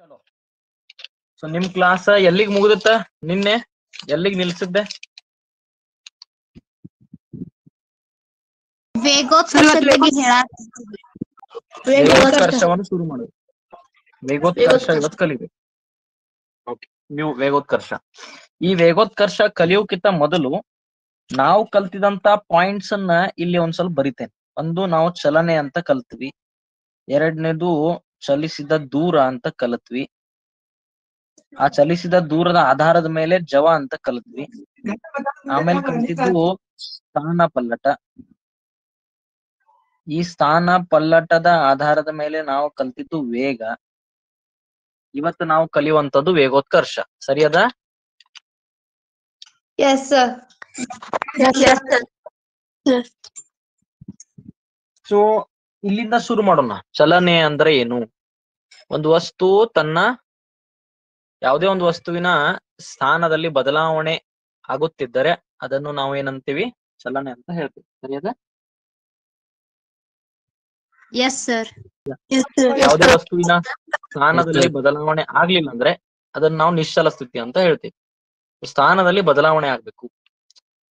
ಚಲೋ. ಸೊ ನಿಮ್ ಕ್ಲಾಸ್ ಎಲ್ಲಿಗ್ ಮುಗಿದತ್ತ? ನಿನ್ನೆ ಎಲ್ಲಿಗ್ ನಿಲ್ಸಿದ್ದೆ? ವೇಗೋತ್ಕರ್ಷವನ್ನು ಶುರು ಮಾಡುದು. ವೇಗೋತ್ಕರ್ಷ ಇವತ್ತು ಕಲಿಬೇಕು. ಓಕೆ, ನೀವು ವೇಗೋತ್ಕರ್ಷ. ಈ ವೇಗೋತ್ಕರ್ಷ ಕಲಿಯೋಕ್ಕಿಂತ ಮೊದಲು ನಾವು ಕಲ್ತಿದಂತ ಪಾಯಿಂಟ್ಸ್ ಅನ್ನ ಇಲ್ಲಿ ಒಂದ್ ಸ್ವಲ್ಪ ಬರಿತೇನೆ. ಒಂದು, ನಾವು ಚಲನೆ ಅಂತ ಕಲ್ತ್ವಿ. ಎರಡನೇದು ಚಲಿಸಿದ ದೂರ ಅಂತ ಕಲಿತ್ವಿ. ಆ ಚಲಿಸಿದ ದೂರದ ಆಧಾರದ ಮೇಲೆ ಜವ ಅಂತ ಕಲಿತ್ವಿ. ಆಮೇಲೆ ಕಲಿತಿದ್ದು ಸ್ಥಾನ ಪಲ್ಲಟ. ಈ ಸ್ಥಾನ ಪಲ್ಲಟದ ಆಧಾರದ ಮೇಲೆ ನಾವು ಕಲ್ತಿದ್ದು ವೇಗ. ಇವತ್ತು ನಾವು ಕಲಿಯುವಂತದ್ದು ವೇಗೋತ್ಕರ್ಷ. ಸರಿಯದ? ಸೊ ಇಲ್ಲಿಂದ ಶುರು ಮಾಡೋಣ. ಚಲನೆ ಅಂದ್ರೆ ಏನು? ಒಂದು ವಸ್ತು ತನ್ನ ಯಾವುದೇ ಒಂದು ವಸ್ತುವಿನ ಸ್ಥಾನದಲ್ಲಿ ಬದಲಾವಣೆ ಆಗುತ್ತಿದ್ದರೆ ಅದನ್ನು ನಾವು ಏನಂತೀವಿ? ಚಲನೆ ಅಂತ ಹೇಳ್ತೀವಿ. ಸರಿಯದ? ಯಾವುದೇ ವಸ್ತುವಿನ ಸ್ಥಾನದಲ್ಲಿ ಬದಲಾವಣೆ ಆಗ್ಲಿಲ್ಲ ಅಂದ್ರೆ ಅದನ್ನ ನಾವು ನಿಶ್ಚಲ ಸ್ಥಿತಿ ಅಂತ ಹೇಳ್ತೀವಿ. ಸ್ಥಾನದಲ್ಲಿ ಬದಲಾವಣೆ ಆಗ್ಬೇಕು.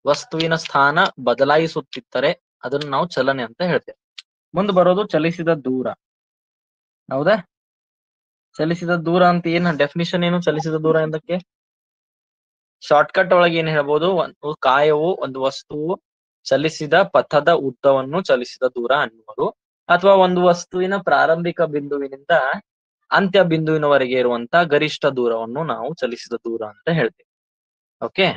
ವಸ್ತುವಿನ ಸ್ಥಾನ ಬದಲಾಯಿಸುತ್ತಿದ್ದರೆ ಅದನ್ನ ನಾವು ಚಲನೆ ಅಂತ ಹೇಳ್ತೇವೆ. ಮುಂದೆ ಬರೋದು ಚಲಿಸಿದ ದೂರ. ಹೌದಾ? ಚಲಿಸಿದ ದೂರ ಅಂತ ಏನ್ ಡೆಫಿನಿಷನ್ ಏನು? ಚಲಿಸಿದ ದೂರ ಎಂದಕ್ಕೆ ಶಾರ್ಟ್ಕಟ್ ಒಳಗೆ ಏನ್ ಹೇಳ್ಬೋದು? ಒಂದು ಕಾಯವು, ಒಂದು ವಸ್ತುವು ಚಲಿಸಿದ ಪಥದ ಉದ್ದವನ್ನು ಚಲಿಸಿದ ದೂರ ಅನ್ನುವರು. ಅಥವಾ ಒಂದು ವಸ್ತುವಿನ ಪ್ರಾರಂಭಿಕ ಬಿಂದುವಿನಿಂದ ಅಂತ್ಯ ಬಿಂದುವಿನವರೆಗೆ ಇರುವಂತ ಗರಿಷ್ಠ ದೂರವನ್ನು ನಾವು ಚಲಿಸಿದ ದೂರ ಅಂತ ಹೇಳ್ತೇವೆ. ಓಕೆ?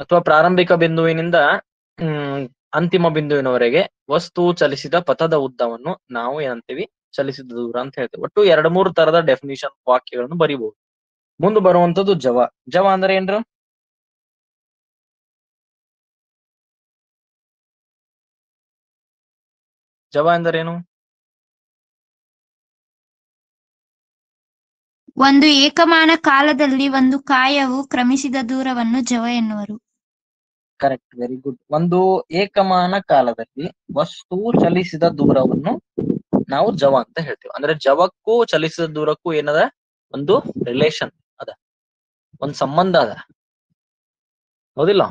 ಅಥವಾ ಪ್ರಾರಂಭಿಕ ಬಿಂದುವಿನಿಂದ ಅಂತಿಮ ಬಿಂದುವಿನವರೆಗೆ ವಸ್ತು ಚಲಿಸಿದ ಪಥದ ಉದ್ದವನ್ನು ನಾವು ಏನಂತೀವಿ? ಚಲಿಸಿದ ದೂರ ಅಂತ ಹೇಳ್ತೇವೆ. ಒಟ್ಟು 2-3 ತರದ ಡೆಫಿನಿಷನ್ ವಾಕ್ಯಗಳನ್ನು ಬರಿಬಹುದು. ಮುಂದೆ ಬರುವಂತದ್ದು ಜವ. ಜವ ಅಂದ್ರೆ ಏನ್ರ? ಜವ ಎಂದರೇನು? ಒಂದು ಏಕಮಾನ ಕಾಲದಲ್ಲಿ ಒಂದು ಕಾಯವು ಕ್ರಮಿಸಿದ ದೂರವನ್ನು ಜವ ಎನ್ನುವರು. Correct, very good. ಒಂದು ಏಕಮಾನ ಕಾಲದಲ್ಲಿ ವಸ್ತು ಚಲಿಸಿದ ದೂರವನ್ನು ನಾವು ಜವ ಅಂತ ಹೇಳ್ತೀವಿ. ಅಂದ್ರೆ ಜವಕ್ಕೂ ಚಲಿಸಿದ ದೂರಕ್ಕೂ ಏನದ? ಒಂದು ರಿಲೇಷನ್ ಅದ, ಒಂದ್ ಸಂಬಂಧ ಅದ. ಹೌದಿಲ್ಲ?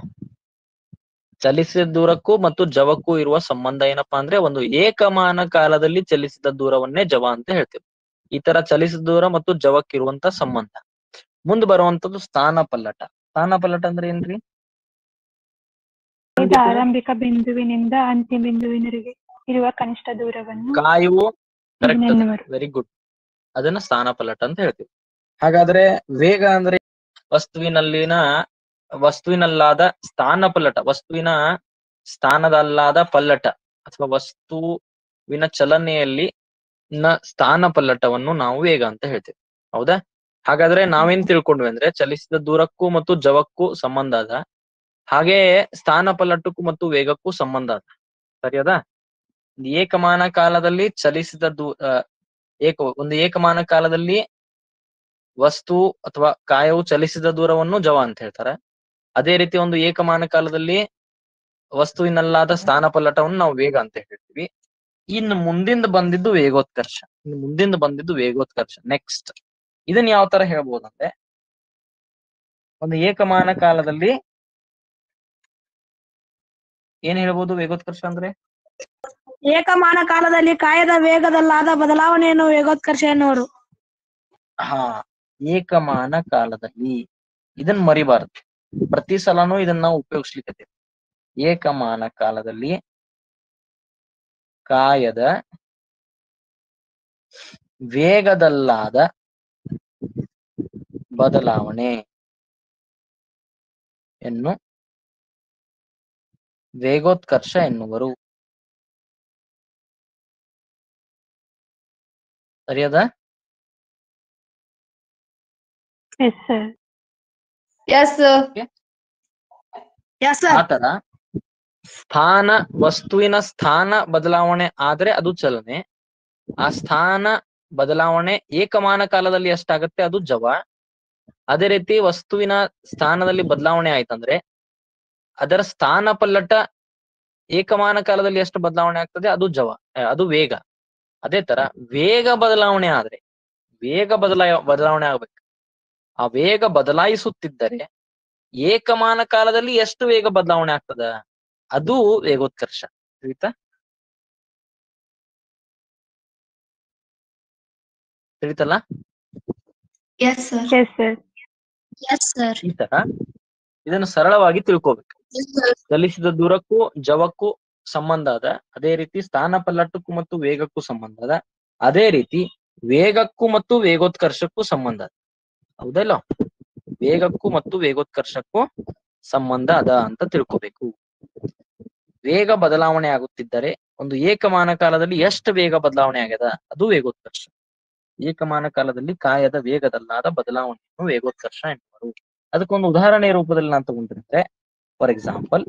ಚಲಿಸಿದ ದೂರಕ್ಕೂ ಮತ್ತು ಜವಕ್ಕೂ ಇರುವ ಸಂಬಂಧ ಏನಪ್ಪಾ ಅಂದ್ರೆ ಒಂದು ಏಕಮಾನ ಕಾಲದಲ್ಲಿ ಚಲಿಸಿದ ದೂರವನ್ನೇ ಜವ ಅಂತ ಹೇಳ್ತೇವೆ. ಈ ತರ ಚಲಿಸಿದ ದೂರ ಮತ್ತು ಜವಕ್ಕಿರುವಂತ ಸಂಬಂಧ. ಮುಂದೆ ಬರುವಂತದ್ದು ಸ್ಥಾನ ಪಲ್ಲಟ. ಸ್ಥಾನ ಪಲ್ಲಟ ಅಂದ್ರೆ ಏನ್ರಿ? ಆರಂಭಿಕ ಬಿಂದುವಿನಿಂದ ಅಂತಿಮ ಬಿಂದುವಿನವರೆಗೆ ಇರುವ ಕನಿಷ್ಠ ದೂರವನ್ನು ಕಾಯುವು. Correct, very good. ಅದನ್ನ ಸ್ಥಾನ ಪಲ್ಲಟ ಅಂತ ಹೇಳ್ತೀವಿ. ಹಾಗಾದ್ರೆ ವೇಗ ಅಂದ್ರೆ ವಸ್ತುವಿನಲ್ಲಾದ ಸ್ಥಾನ ಪಲ್ಲಟ, ವಸ್ತುವಿನ ಸ್ಥಾನದಲ್ಲಾದ ಪಲ್ಲಟ ಅಥವಾ ವಸ್ತುವಿನ ಚಲನೆಯಲ್ಲಿ ಸ್ಥಾನ ಪಲ್ಲಟವನ್ನು ನಾವು ವೇಗ ಅಂತ ಹೇಳ್ತೇವೆ. ಹೌದಾ? ಹಾಗಾದ್ರೆ ನಾವೇನ್ ತಿಳ್ಕೊಂಡ್ವಿ ಅಂದ್ರೆ ಚಲಿಸಿದ ದೂರಕ್ಕೂ ಮತ್ತು ಜವಕ್ಕೂ ಸಂಬಂಧ ಅದ, ಹಾಗೆ ಸ್ಥಾನ ಪಲ್ಲಟಕ್ಕೂ ಮತ್ತು ವೇಗಕ್ಕೂ ಸಂಬಂಧ ಅದ. ಸರಿಯದಾ? ಏಕಮಾನ ಕಾಲದಲ್ಲಿ ಚಲಿಸಿದ ಒಂದು ಏಕಮಾನ ಕಾಲದಲ್ಲಿ ವಸ್ತು ಅಥವಾ ಕಾಯವು ಚಲಿಸಿದ ದೂರವನ್ನು ಜವ ಅಂತ ಹೇಳ್ತಾರೆ. ಅದೇ ರೀತಿ ಒಂದು ಏಕಮಾನ ಕಾಲದಲ್ಲಿ ವಸ್ತುವಿನಲ್ಲಾದ ಸ್ಥಾನ ಪಲ್ಲಟವನ್ನು ನಾವು ವೇಗ ಅಂತ ಹೇಳ್ತೀವಿ. ಇನ್ನು ಮುಂದಿಂದ ಬಂದಿದ್ದು ವೇಗೋತ್ಕರ್ಷ. ನೆಕ್ಸ್ಟ್ ಇದನ್ನ ಯಾವ ತರ ಹೇಳ್ಬೋದಂದ್ರೆ, ಒಂದು ಏಕಮಾನ ಕಾಲದಲ್ಲಿ ಏನ್ ಹೇಳ್ಬೋದು? ವೇಗೋತ್ಕರ್ಷ ಅಂದ್ರೆ ಏಕಮಾನ ಕಾಲದಲ್ಲಿ ಕಾಯದ ವೇಗದಲ್ಲಾದ ಬದಲಾವಣೆಯನ್ನು ವೇಗೋತ್ಕರ್ಷ ಎನ್ನುವರು. ಹಾ, ಏಕಮಾನ ಕಾಲದಲ್ಲಿ. ಇದನ್ನ ಮರಿಬಾರದು, ಪ್ರತಿ ಸಲನೂ ಇದನ್ನ ನಾವು ಉಪಯೋಗಿಸ್ಲಿಕ್ಕೆ. ಏಕಮಾನ ಕಾಲದಲ್ಲಿ ಕಾಯದ ವೇಗದಲ್ಲಾದ ಬದಲಾವಣೆ ಎನ್ನು ವೇಗೋತ್ಕರ್ಷ ಎನ್ನುವರು. ಸರಿಯದ? ಆತರ ವಸ್ತುವಿನ ಸ್ಥಾನ ಬದಲಾವಣೆ ಆದ್ರೆ ಅದು ಚಲನೆ. ಆ ಸ್ಥಾನ ಬದಲಾವಣೆ ಏಕಮಾನ ಕಾಲದಲ್ಲಿ ಎಷ್ಟಾಗತ್ತೆ ಅದು ಜವ. ಅದೇ ರೀತಿ ವಸ್ತುವಿನ ಸ್ಥಾನದಲ್ಲಿ ಬದಲಾವಣೆ ಆಯ್ತಂದ್ರೆ ಅದರ ಸ್ಥಾನ ಪಲ್ಲಟ ಏಕಮಾನ ಕಾಲದಲ್ಲಿ ಎಷ್ಟು ಬದಲಾವಣೆ ಆಗ್ತದೆ ಅದು ವೇಗ. ಅದೇ ತರ ವೇಗ ಬದಲಾವಣೆ ಆದ್ರೆ, ವೇಗ ಬದಲಾವಣೆ ಆಗ್ಬೇಕು. ಆ ವೇಗ ಬದಲಾಯಿಸುತ್ತಿದ್ದರೆ ಏಕಮಾನ ಕಾಲದಲ್ಲಿ ಎಷ್ಟು ವೇಗ ಬದಲಾವಣೆ ಆಗ್ತದ, ಅದು ವೇಗೋತ್ಕರ್ಷ. ತಿಳಿತಾ? ತಿಳಿತಲ್ಲ? Yes sir. Yes sir. Yes sir. ಈ ತರ ಇದನ್ನು ಸರಳವಾಗಿ ತಿಳ್ಕೋಬೇಕು. ಚಲಿಸಿದ ದೂರಕ್ಕೂ ಜವಕ್ಕೂ ಸಂಬಂಧ ಅದ, ಅದೇ ರೀತಿ ಸ್ಥಾನ ಪಲ್ಲಟಕ್ಕೂ ಮತ್ತು ವೇಗಕ್ಕೂ ಸಂಬಂಧ ಅದ, ಅದೇ ರೀತಿ ವೇಗಕ್ಕೂ ಮತ್ತು ವೇಗೋತ್ಕರ್ಷಕ್ಕೂ ಸಂಬಂಧ ಅದ. ಹೌದಲ್ಲ? ವೇಗಕ್ಕೂ ಮತ್ತು ವೇಗೋತ್ಕರ್ಷಕ್ಕೂ ಸಂಬಂಧ ಅದ ಅಂತ ತಿಳ್ಕೋಬೇಕು. ವೇಗ ಬದಲಾವಣೆ ಆಗುತ್ತಿದ್ದರೆ ಒಂದು ಏಕಮಾನ ಕಾಲದಲ್ಲಿ ಎಷ್ಟು ವೇಗ ಬದಲಾವಣೆ ಆಗ್ಯದ, ಅದು ವೇಗೋತ್ಕರ್ಷ. ಏಕಮಾನ ಕಾಲದಲ್ಲಿ ಕಾಯದ ವೇಗದಲ್ಲಾದ ಬದಲಾವಣೆಯನ್ನು ವೇಗೋತ್ಕರ್ಷ ಎನ್ನುವರು. ಅದಕ್ಕೊಂದು ಉದಾಹರಣೆ ರೂಪದಲ್ಲಿ ನಾನು ತಗೊಂಡಿದ್ರೆ, ಫಾರ್ ಎಕ್ಸಾಂಪಲ್,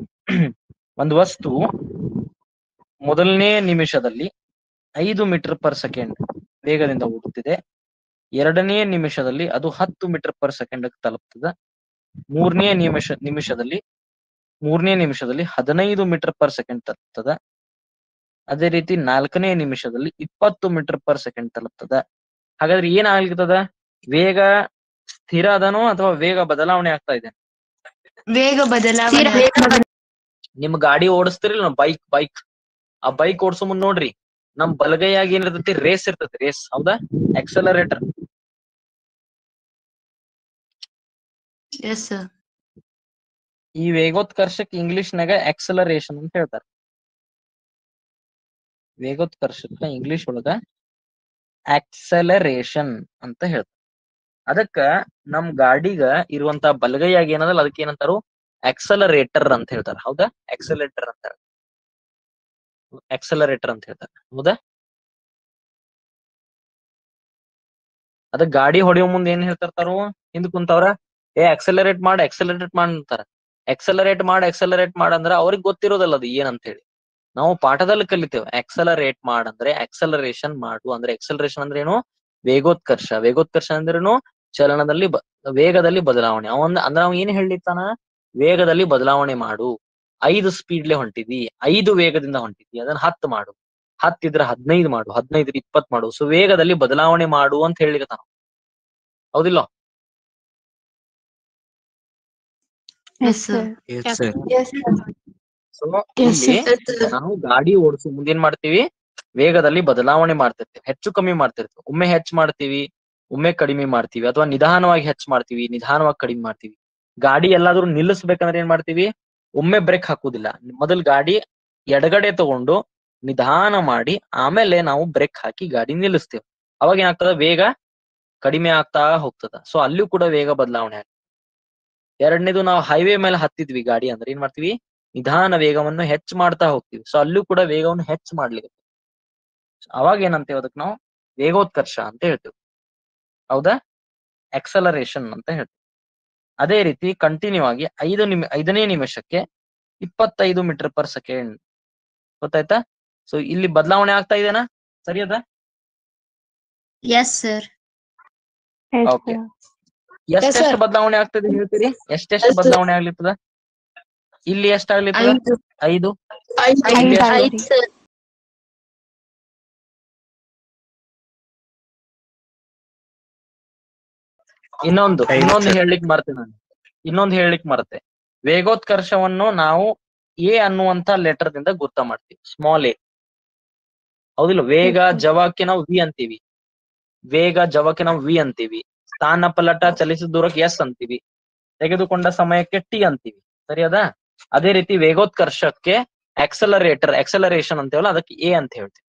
ಒಂದು ವಸ್ತು ಮೊದಲನೇ ನಿಮಿಷದಲ್ಲಿ 5 ಮೀಟರ್ ಪರ್ ಸೆಕೆಂಡ್ ವೇಗದಿಂದ ಓಡುತ್ತಿದೆ. ಎರಡನೇ ನಿಮಿಷದಲ್ಲಿ ಅದು 10 ಮೀಟರ್ ಪರ್ ಸೆಕೆಂಡ್ ತಲುಪ್ತದೆ. ಮೂರನೇ ನಿಮಿಷದಲ್ಲಿ 15 ಮೀಟರ್ ಪರ್ ಸೆಕೆಂಡ್ ತಲುಪ್ತದೆ. ಅದೇ ರೀತಿ 4ನೇ ನಿಮಿಷದಲ್ಲಿ 20 ಮೀಟರ್ ಪರ್ ಸೆಕೆಂಡ್ ತಲುಪ್ತದೆ. ಹಾಗಾದ್ರೆ ಏನಾಗ್ಲಿರ್ತದ? ವೇಗ ಸ್ಥಿರ ಅದನೋ ಅಥವಾ ವೇಗ ಬದಲಾವಣೆ ಆಗ್ತಾ ಇದೆ? ವೇಗ ಬದಲಾವಣೆ. ನಿಮ್ ಗಾಡಿ ಓಡಿಸ್ತಿರಿಲ್ಲ, ಬೈಕ್ ಆ ಬೈಕ್ ಓಡಿಸೋ ಮುಂದ್ ನೋಡ್ರಿ, ನಮ್ ಬಲಗೈಯಾಗಿ ಏನಿರ್ತೈತಿ? ರೇಸ್ ಇರ್ತೈತಿ, ರೇಸ್. ಹೌದಾ? ಆಕ್ಸಲರೇಟರ್. S sir. ಈ ವೇಗೋತ್ಕರ್ಷಕ್ಕೆ ಇಂಗ್ಲಿಷ್ನಾಗ ಆಕ್ಸಲರೇಷನ್ ಅಂತ ಹೇಳ್ತಾರೆ. ವೇಗೋತ್ಕರ್ಷಕ್ಕ ಇಂಗ್ಲಿಷ್ ಒಳಗ ಆಕ್ಸಲರೇಷನ್ ಅಂತ ಹೇಳ್ತಾರೆ. ಅದಕ್ಕ ನಮ್ ಗಾಡಿಗ ಇರುವಂತ ಬಲಗೈಯಾಗಿ ಏನದಲ್ಲ ಅದಕ್ಕೆ ಏನಂತಾರು? ಆಕ್ಸಲರೇಟರ್ ಅಂತ ಹೇಳ್ತಾರೆ. ಹೌದಾ? ಆಕ್ಸಲರೇಟರ್ ಅಂತಾರೆ. ಆಕ್ಸಲರೇಟರ್ ಅಂತ ಹೇಳ್ತಾರೆ. ಹೌದಾ? ಅದ ಗಾಡಿ ಹೊಡೆಯೋ ಮುಂದೆ ಏನ್ ಹೇಳ್ತಿರ್ತಾರು? ಹಿಂದ್ ಕುಂತವ್ರ, ಆಕ್ಸಲರೇಟ್ ಮಾಡಿ ಅಂತಾರ. ಎಕ್ಸಲರೇಟ್ ಅಂದ್ರ ಅವ್ರಿಗೆ ಗೊತ್ತಿರೋದಲ್ಲ ಅದು ಏನಂತ ಹೇಳಿ. ನಾವು ಪಾಠದಲ್ಲಿ ಕಲಿತೇವೆ. ಆಕ್ಸಲರೇಟ್ ಅಂದ್ರೆ ಆಕ್ಸಲರೇಷನ್ ಮಾಡು ಅಂದ್ರೆ, ಎಕ್ಸಲರೇಷನ್ ಅಂದ್ರೆ ಏನು? ವೇಗೋತ್ಕರ್ಷ ಅಂದ್ರೇನು? ಚಲನದಲ್ಲಿ ವೇಗದಲ್ಲಿ ಬದಲಾವಣೆ. ಅಂದ್ರೆ ಅವ್ ಏನ್ ಹೇಳಿರ್ತಾನ? ವೇಗದಲ್ಲಿ ಬದಲಾವಣೆ ಮಾಡು. 5 ಸ್ಪೀಡ್ಲೆ ಹೊಂಟಿದ್ವಿ, 5 ವೇಗದಿಂದ ಹೊಂಟಿದ್ವಿ, ಅದನ್ನ 10 ಮಾಡು. 10 ಇದ್ರೆ 15 ಮಾಡು, 15 ಇದ್ರೆ 20 ಮಾಡು. ಸೊ ವೇಗದಲ್ಲಿ ಬದಲಾವಣೆ ಮಾಡು ಅಂತ ಹೇಳಿರ್ತಾನ. ಹೌದಿಲ್ಲ? Yes sir. ಸೊ ಇಲ್ಲಿ ನಾವು ಗಾಡಿ ಓಡಿಸೋ ಮುಂದೆ ಏನ್ ಮಾಡ್ತೀವಿ? ವೇಗದಲ್ಲಿ ಬದಲಾವಣೆ ಮಾಡ್ತಿರ್ತೀವಿ, ಹೆಚ್ಚು ಕಮ್ಮಿ ಮಾಡ್ತಿರ್ತೀವಿ. ಒಮ್ಮೆ ಹೆಚ್ಚು ಮಾಡ್ತೀವಿ, ಒಮ್ಮೆ ಕಡಿಮೆ ಮಾಡ್ತೀವಿ, ಅಥವಾ ನಿಧಾನವಾಗಿ ಹೆಚ್ಚು ಮಾಡ್ತೀವಿ, ನಿಧಾನವಾಗಿ ಕಡಿಮೆ ಮಾಡ್ತೀವಿ. ಗಾಡಿ ಎಲ್ಲಾದ್ರೂ ನಿಲ್ಲಿಸ್ಬೇಕಂದ್ರೆ ಏನ್ ಮಾಡ್ತೀವಿ? ಒಮ್ಮೆ ಬ್ರೇಕ್ ಹಾಕುದಿಲ್ಲ. ಮೊದಲ್ ಗಾಡಿ ಎಡಗಡೆ ತಗೊಂಡು ನಿಧಾನ ಮಾಡಿ ಆಮೇಲೆ ನಾವು ಬ್ರೇಕ್ ಹಾಕಿ ಗಾಡಿ ನಿಲ್ಲಿಸ್ತೇವೆ. ಅವಾಗ ಏನಾಗ್ತದ? ವೇಗ ಕಡಿಮೆ ಆಗ್ತಾ ಹೋಗ್ತದ. ಸೊ ಅಲ್ಲೂ ಕೂಡ ವೇಗ ಬದಲಾವಣೆ ಆಗ್ತದೆ. ಎರಡನೇದು, ನಾವು ಹೈವೇ ಮೇಲೆ ಹತ್ತಿದ್ವಿ ಗಾಡಿ ಅಂದ್ರೆ ಏನ್ ಮಾಡ್ತೀವಿ? ನಿಧಾನ ವೇಗವನ್ನು ಹೆಚ್ಚು ಮಾಡ್ತಾ ಹೋಗ್ತೀವಿ. ಸೊ ಅಲ್ಲೂ ಕೂಡ ವೇಗವನ್ನು ಹೆಚ್ಚು ಮಾಡ್ಲಿಕ್ಕೆ ಅವಾಗ ಏನಂತೇವೆ? ಅದಕ್ಕೆ ನಾವು ವೇಗೋತ್ಕರ್ಷ ಅಂತ ಹೇಳ್ತೇವೆ. ಹೌದಾ? ಆಕ್ಸಲರೇಷನ್ ಅಂತ ಹೇಳ್ತೇವೆ. ಅದೇ ರೀತಿ ಕಂಟಿನ್ಯೂ ಆಗಿ 5ನೇ ನಿಮಿಷಕ್ಕೆ 25 ಮೀಟರ್ ಪರ್ ಸೆಕೆಂಡ್. ಗೊತ್ತಾಯ್ತಾ? ಸೊ ಇಲ್ಲಿ ಬದಲಾವಣೆ ಆಗ್ತಾ ಇದೆನಾ? ಸರಿ ಅದ? Yes sir. ಓಕೆ. ಎಷ್ಟೆಷ್ಟು ಬದಲಾವಣೆ ಆಗ್ತದೆ ಹೇಳ್ತೀರಿ? ಎಷ್ಟೆಷ್ಟು ಬದಲಾವಣೆ ಆಗ್ಲಿರ್ತದ? ಇಲ್ಲಿ ಎಷ್ಟಾಗ್ಲಿರ್ತದ? 5. ಇಲ್ಲಿ ಎಷ್ಟು? ಇನ್ನೊಂದು ಹೇಳಲಿಕ್ಕೆ ಮರ್ತೆ. ವೇಗೋತ್ಕರ್ಷವನ್ನು ನಾವು ಎ ಅನ್ನುವಂತ ಲೆಟರ್ ದಿಂದ ಗುರ್ತ ಮಾಡ್ತೀವಿ, ಸ್ಮಾಲ್ ಎ. ಹೌದಿಲ್ಲ? ವೇಗ ಜವಕ್ಕೆ ನಾವು ವಿ ಅಂತೀವಿ, ಸ್ಥಾನ ಪಲ್ಲಟ ಚಲಿಸಿದ ದೂರಕ್ಕೆ ಎಸ್ ಅಂತೀವಿ, ತೆಗೆದುಕೊಂಡ ಸಮಯಕ್ಕೆ ಟಿ ಅಂತೀವಿ. ಸರಿಯದಾ? ಅದೇ ರೀತಿ ವೇಗೋತ್ಕರ್ಷಕ್ಕೆ ಎಕ್ಸಲರೇಷನ್ ಅಂತೇವಲ್ಲ, ಅದಕ್ಕೆ ಎ ಅಂತ ಹೇಳ್ತೀವಿ.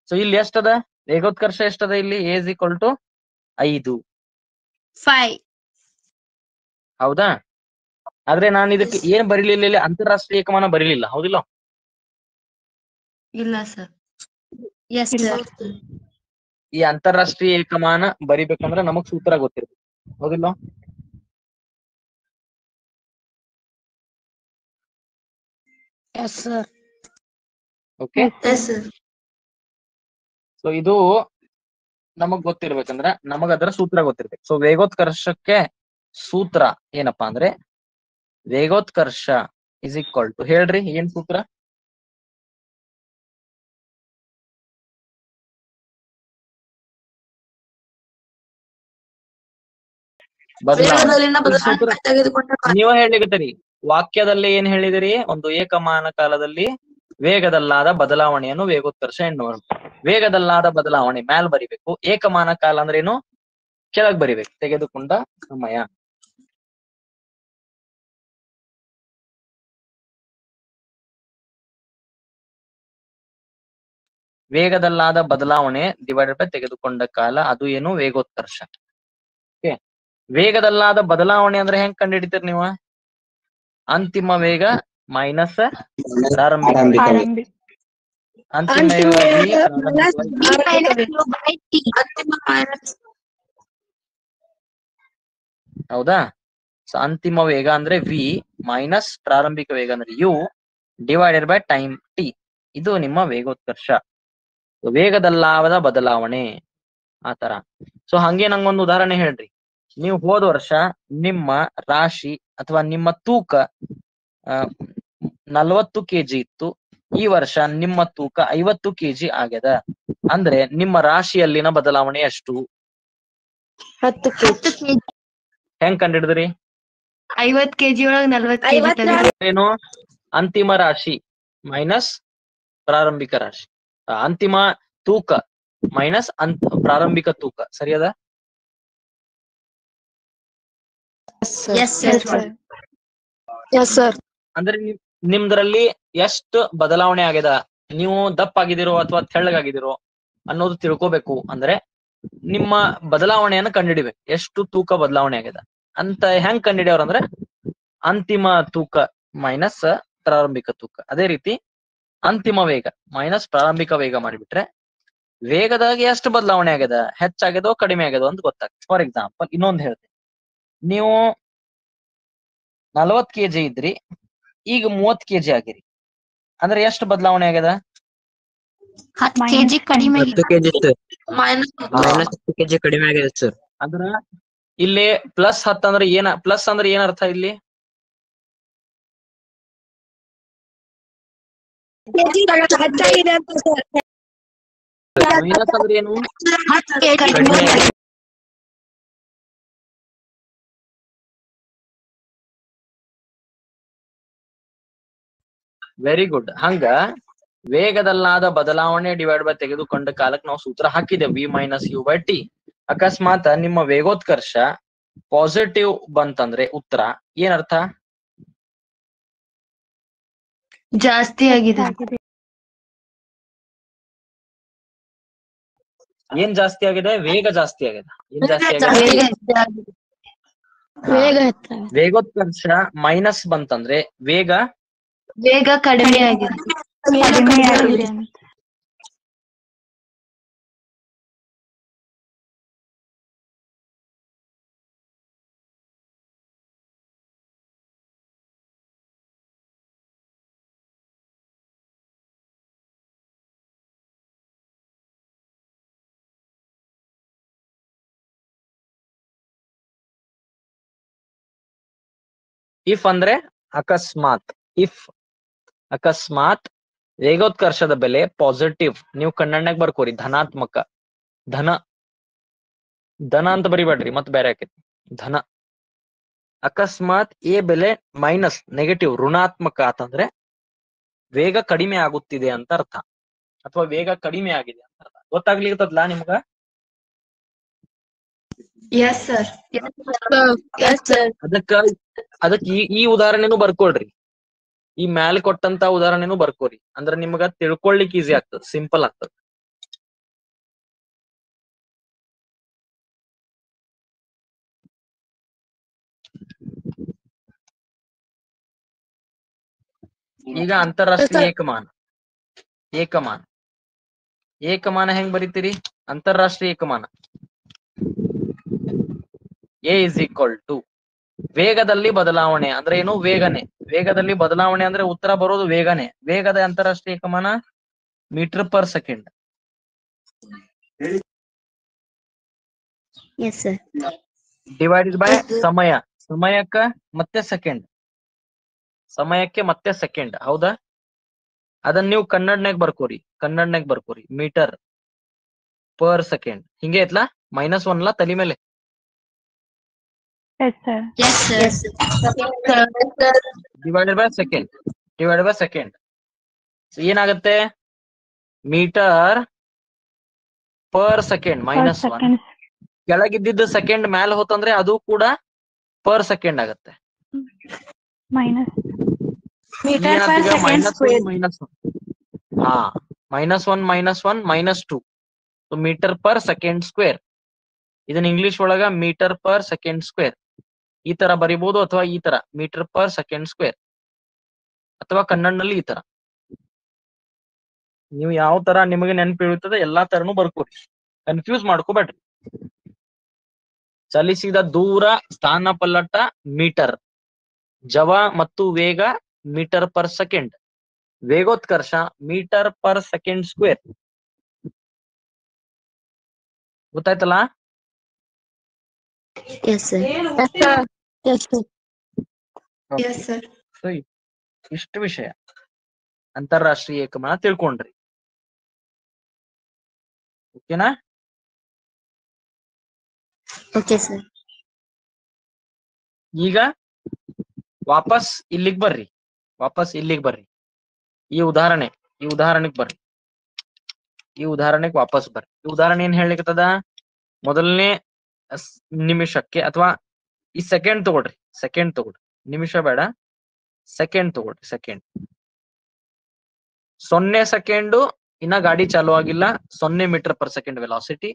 ಸೊ ಇಲ್ಲಿ ಎಷ್ಟದ ವೇಗೋತ್ಕರ್ಷ? ಎಷ್ಟದ ಇಲ್ಲಿ? A is equal to 5. ಹೌದಾ? ಆದ್ರೆ ನಾನು ಇದಕ್ಕೆ ಏನ್ ಬರೀಲಿಲ್ಲ, ಇಲ್ಲಿ ಅಂತಾರಾಷ್ಟ್ರೀಯ ಏಕಮಾನ ಬರೀಲಿಲ್ಲ. ಹೌದಿಲ್ಲ? ಇಲ್ಲ ಸರ್. Yes sir. ಈ ಅಂತಾರಾಷ್ಟ್ರೀಯ ಏಕಮಾನ ಬರಿಬೇಕಂದ್ರೆ ನಮಗ್ ಸೂತ್ರ ಗೊತ್ತಿರ್ಬೇಕು. ಹೌದಿಲ್ಲ? Yes sir. Okay. Yes sir. So ಇದು ನಮಗ್ ಗೊತ್ತಿರ್ಬೇಕಂದ್ರ ನಮಗ್ ಅದರ ಸೂತ್ರ ಗೊತ್ತಿರ್ಬೇಕು. ಸೊ ವೇಗೋತ್ಕರ್ಷಕ್ಕೆ ಸೂತ್ರ ಏನಪ್ಪಾ ಅಂದ್ರೆ, ವೇಗೋತ್ಕರ್ಷ ಇಸ್ ಈಕ್ವಲ್ ಟು, ಹೇಳ್ರಿ ಏನ್ ಸೂತ್ರ? ಬದಲಾವಣೆ ನೀವ ಹೇಳಿಗತ್ತೀರಿ ವಾಕ್ಯದಲ್ಲಿ ಏನ್ ಹೇಳಿದಿರಿ? ಒಂದು ಏಕಮಾನ ಕಾಲದಲ್ಲಿ ವೇಗದಲ್ಲಾದ ಬದಲಾವಣೆಯನ್ನು ವೇಗೋತ್ಕರ್ಷ ಎನ್ನುವರು. ವೇಗದಲ್ಲಾದ ಬದಲಾವಣೆ ಮ್ಯಾಲ್ ಬರಿಬೇಕು, ಏಕಮಾನ ಕಾಲ ಅಂದ್ರೆ ಏನು ಕೆಳಗ್ ಬರಿಬೇಕು. ತೆಗೆದುಕೊಂಡ ಸಮಯ. ವೇಗದಲ್ಲಾದ ಬದಲಾವಣೆ ಡಿವೈಡೆಡ್ ಬೈ ತೆಗೆದುಕೊಂಡ ಕಾಲ, ಅದು ಏನು ವೇಗೋತ್ಕರ್ಷ. ಓಕೆ, ವೇಗದಲ್ಲಾದ ಬದಲಾವಣೆ ಅಂದ್ರೆ ಹೆಂಗ್ ಕಂಡುಹಿಡಿತೀರಿ ನೀವು? ಅಂತಿಮ ವೇಗ ಮೈನಸ್ ಪ್ರಾರಂಭಿಕ ವೇಗ. ಆರಂಭಿ ಅಂತಿಮ ವೇಗ v, ಪ್ರಾರಂಭಿಕ ವೇಗ ಹೌದಾ? ಸೊ ಅಂತಿಮ ವೇಗ ಅಂದ್ರೆ v ಮೈನಸ್ ಪ್ರಾರಂಭಿಕ ವೇಗ ಅಂದ್ರೆ u divided by time t. ಇದು ನಿಮ್ಮ ವೇಗೋತ್ಕರ್ಷ, ವೇಗದಲ್ಲಾದ ಬದಲಾವಣೆ ಆತರ. ಸೊ ಹಂಗೆ ನಂಗೊಂದು ಉದಾಹರಣೆ ಹೇಳ್ರಿ. ನೀವು ಹೋದ ವರ್ಷ ನಿಮ್ಮ ರಾಶಿ ಅಥವಾ ನಿಮ್ಮ ತೂಕ 40 kg ಇತ್ತು, ಈ ವರ್ಷ ನಿಮ್ಮ ತೂಕ 50 kg ಆಗ್ಯದ ಅಂದ್ರೆ ನಿಮ್ಮ ರಾಶಿಯಲ್ಲಿನ ಬದಲಾವಣೆ ಎಷ್ಟು? 10 kg. ಹೆಂಗ್ ಕಂಡಿಡಿದ್ರಿ? 50 kg ಒಳಗ್ 40 kg ತೆಗೆದು ಏನು? ಅಂತಿಮ ರಾಶಿ ಮೈನಸ್ ಪ್ರಾರಂಭಿಕ ರಾಶಿ, ಅಂತಿಮ ತೂಕ ಮೈನಸ್ ಪ್ರಾರಂಭಿಕ ತೂಕ. ಸರಿಯದ? Yes, sir. Yes, sir. ಅಂದ್ರೆ ನಿಮ್ದ್ರಲ್ಲಿ ಎಷ್ಟು ಬದಲಾವಣೆ ಆಗ್ಯದ, ನೀವು ದಪ್ಪ ಆಗಿದಿರೋ ಅಥವಾ ತೆಳ್ಳಗಾಗಿದಿರೋ ಅನ್ನೋದು ತಿಳ್ಕೊಬೇಕು ಅಂದ್ರೆ ನಿಮ್ಮ ಬದಲಾವಣೆಯನ್ನು ಕಂಡುಹಿಡಿಬೇಕು. ಎಷ್ಟು ತೂಕ ಬದಲಾವಣೆ ಆಗ್ಯದ ಅಂತ ಹೆಂಗ್ ಕಂಡುಹಿಡಿಯೋರ್ ಅಂದ್ರೆ ಅಂತಿಮ ತೂಕ ಮೈನಸ್ ಪ್ರಾರಂಭಿಕ ತೂಕ. ಅದೇ ರೀತಿ ಅಂತಿಮ ವೇಗ ಮೈನಸ್ ಪ್ರಾರಂಭಿಕ ವೇಗ ಮಾಡಿಬಿಟ್ರೆ ವೇಗದಾಗೆ ಎಷ್ಟು ಬದಲಾವಣೆ ಆಗ್ಯದ, ಹೆಚ್ಚಾಗ್ಯದೋ ಕಡಿಮೆ ಆಗ್ಯದೋ ಅಂತ ಗೊತ್ತಾಗ್ತದೆ. ಫಾರ್ ಎಕ್ಸಾಂಪಲ್ ಇನ್ನೊಂದು ಹೇಳ್ತೀನಿ. ನೀವು 40 kg ಇದ್ರಿ, ಈಗ 30 kg ಆಗಿರಿ ಅಂದ್ರೆ ಎಷ್ಟು ಬದಲಾವಣೆ ಆಗ್ಯದ? 10 kg ಕಡಿಮೆ 10 kg ಇತ್ತು, ಮೈನಸ್ 10 kg ಕಡಿಮೆ ಆಗಿದೆ ಸರ್. ಅಂದ್ರ ಇಲ್ಲಿ ಪ್ಲಸ್ 10 ಅಂದ್ರೆ ಏನ? ಪ್ಲಸ್ ಅಂದ್ರೆ ಏನ್ ಅರ್ಥ ಇಲ್ಲಿ? ಹೆಚ್ಚಾಗಿದೆ ಅಂತ ಸರ್. ಮೈನಸ್ ಅಂದ್ರೆ ಏನು? 10 kg ಕಡಿಮೆ ಆಗಿದೆ. Very good. ಹಂಗ ವೇಗದಲ್ಲಾದ ಬದಲಾವಣೆ ಡಿವೈಡ್ ಬೈ ತೆಗೆದುಕೊಂಡ ಕಾಲಕ್ಕೆ ನಾವು ಸೂತ್ರ ಹಾಕಿದ್ದೇವೆ v minus u by t. ಅಕಸ್ಮಾತ್ ನಿಮ್ಮ ವೇಗೋತ್ಕರ್ಷ ಪಾಸಿಟಿವ್ ಬಂತಂದ್ರೆ ಉತ್ತರ ಏನರ್ಥ? ಜಾಸ್ತಿ ಆಗಿದೆ. ಏನ್ ಜಾಸ್ತಿ ಆಗಿದೆ? ವೇಗ ಜಾಸ್ತಿ ಆಗಿದೆ. ಏನ್ ಜಾಸ್ತಿ ಆಗಿದೆ? ವೇಗ ಹೆಚ್ಚ. ವೇಗೋತ್ಕರ್ಷ ಮೈನಸ್ ಬಂತಂದ್ರೆ ವೇಗ ಕಡಿಮೆ ಆಗಿದೆ. ಕಡಿಮೆ ಆಗಿದೆ ಅಂತ. ಇಫ್ ಅಂದ್ರೆ ಅಕಸ್ಮಾತ್. ಇಫ್ ಅಕಸ್ಮಾತ್ ವೇಗೋತ್ಕರ್ಷದ ಬೆಲೆ ಪಾಸಿಟಿವ್, ನೀವು ಕನ್ನಡನಾಗ ಬರ್ಕೋರಿ ಧನಾತ್ಮಕ. ಧನ ಅಂತ ಬರಿಬೇಡ್ರಿ, ಮತ್ ಬೇರೆ ಆಕೈತಿ ಧನ. ಅಕಸ್ಮಾತ್ ಎ ಬೆಲೆ ಮೈನಸ್ ನೆಗೆಟಿವ್ ಋಣಾತ್ಮಕ ಆತಂದ್ರೆ ವೇಗ ಕಡಿಮೆ ಆಗುತ್ತಿದೆ ಅಂತ ಅರ್ಥ, ಅಥವಾ ವೇಗ ಕಡಿಮೆ ಆಗಿದೆ ಅಂತ ಅರ್ಥ. ಗೊತ್ತಾಗ್ಲಿಕ್ಕತ್ತಲ್ಲ ನಿಮ್ಗ? Yes, sir. Yes, sir. ಅದಕ್ಕ ಈ ಉದಾಹರಣೆನೂ ಬರ್ಕೊಳ್ರಿ. ಈ ಮ್ಯಾಲೆ ಕೊಟ್ಟಂತ ಉದಾಹರಣೆನೂ ಬರ್ಕೋರಿ, ಅಂದ್ರೆ ನಿಮ್ಗ ತಿಳ್ಕೊಳ್ಲಿಕ್ ಈಸಿ ಆಗ್ತದ, ಸಿಂಪಲ್ ಆಗ್ತದ. ಈಗ ಅಂತಾರಾಷ್ಟ್ರೀಯ ಏಕಮಾನ ಹೆಂಗ್ ಬರೀತೀರಿ? ಅಂತಾರಾಷ್ಟ್ರೀಯ ಏಕಮಾನ ಎ ಇಸ್ ಈಕ್ವಲ್ ಟು ವೇಗದಲ್ಲಿ ಬದಲಾವಣೆ ಅಂದ್ರೆ ಏನು? ವೇಗದಲ್ಲಿ ಬದಲಾವಣೆ ಅಂದ್ರೆ ಉತ್ತರ ಬರೋದು ವೇಗನೆ. ವೇಗದ ಅಂತಾರಾಷ್ಟ್ರೀಯ ಏಕಮಾನ metre per second. Yes, sir. Divided by ಸಮಯಕ್ಕೆ ಮತ್ತೆ ಸೆಕೆಂಡ್. ಹೌದಾ? ಅದನ್ನ ನೀವು ಕನ್ನಡನಾಗ ಬರ್ಕೋರಿ ಮೀಟರ್ ಪರ್ ಸೆಕೆಂಡ್. ಹಿಂಗೆ ಐತ್ಲಾ? -1 ತಲಿ ಮೇಲೆ yes sir. Yes, sir. Divided by second ಏನಾಗುತ್ತೆ metre per second minus one. Second ಕೆಳಗಿದ್ದಿದ್ದು ಸೆಕೆಂಡ್ ಮೇಲೆ ಹೋತಂದ್ರೆ ಅದು ಕೂಡ ಪರ್ ಸೆಕೆಂಡ್ ಆಗುತ್ತೆ. ಮೈನಸ್ ಹಾ -1 ಮೀಟರ್ ಪರ್ ಸೆಕೆಂಡ್ ಸ್ಕ್ವೇರ್. ಇದನ್ನ ಇಂಗ್ಲಿಷ್ ಒಳಗ ಮೀಟರ್ ಪರ್ ಸೆಕೆಂಡ್ ಸ್ಕ್ವೇರ್ ಈ ತರ ಬರಿಬಹುದು, ಅಥವಾ ಈ ತರ ಮೀಟರ್ ಪರ್ ಸೆಕೆಂಡ್ ಸ್ಕ್ವೇರ್, ಅಥವಾ ಕನ್ನಡನಲ್ಲಿ ಈ ತರ. ನೀವು ಯಾವ ತರ ನಿಮಗೆ ನೆನಪಿರುತ್ತದೆ ಎಲ್ಲಾ ತರನು ಬರ್ಕೋರಿ, ಕನ್ಫ್ಯೂಸ್ ಮಾಡ್ಕೋಬೇಡ್ರಿ. ಚಲಿಸಿದ ದೂರ ಸ್ಥಾನಪಲ್ಲಟ ಮೀಟರ್, ಜವ ಮತ್ತು ವೇಗ ಮೀಟರ್ ಪರ್ ಸೆಕೆಂಡ್, ವೇಗೋತ್ಕರ್ಷ ಮೀಟರ್ ಪರ್ ಸೆಕೆಂಡ್ ಸ್ಕ್ವೇರ್. ಗೊತ್ತಾಯ್ತಲ್ಲ? Yes, sir. Yes, sir. Yes, sir. So, ಇಷ್ಟು ವಿಷಯ ಅಂತಾರಾಷ್ಟ್ರೀಯ ಏಕಮಾನ ತಿಳ್ಕೊಂಡ್ರಿ. ಓಕೆನಾ? Okay, sir. ಈಗ ವಾಪಸ್ ಇಲ್ಲಿಗೆ ಬರ್ರಿ, ಈ ಉದಾಹರಣೆಗೆ ಬರ್ರಿ, ವಾಪಸ್ ಬರ್ರಿ. ಈ ಉದಾಹರಣೆ ಏನ್ ಹೇಳ್ಲಿಕ್ಕದ, ಮೊದಲನೇ ನಿಮಿಷಕ್ಕೆ ಅಥವಾ ಈ ಸೆಕೆಂಡ್ ತಗೊಳ್ರಿ, ನಿಮಿಷ ಬೇಡ, ಸೆಕೆಂಡ್ ತಗೊಳ್ರಿ. 0 ಸೆಕೆಂಡು ಇನ್ನ ಗಾಡಿ ಚಾಲು ಆಗಿಲ್ಲ, 0 ಮೀಟರ್ ಪರ್ ಸೆಕೆಂಡ್ ವೆಲಾಸಿಟಿ,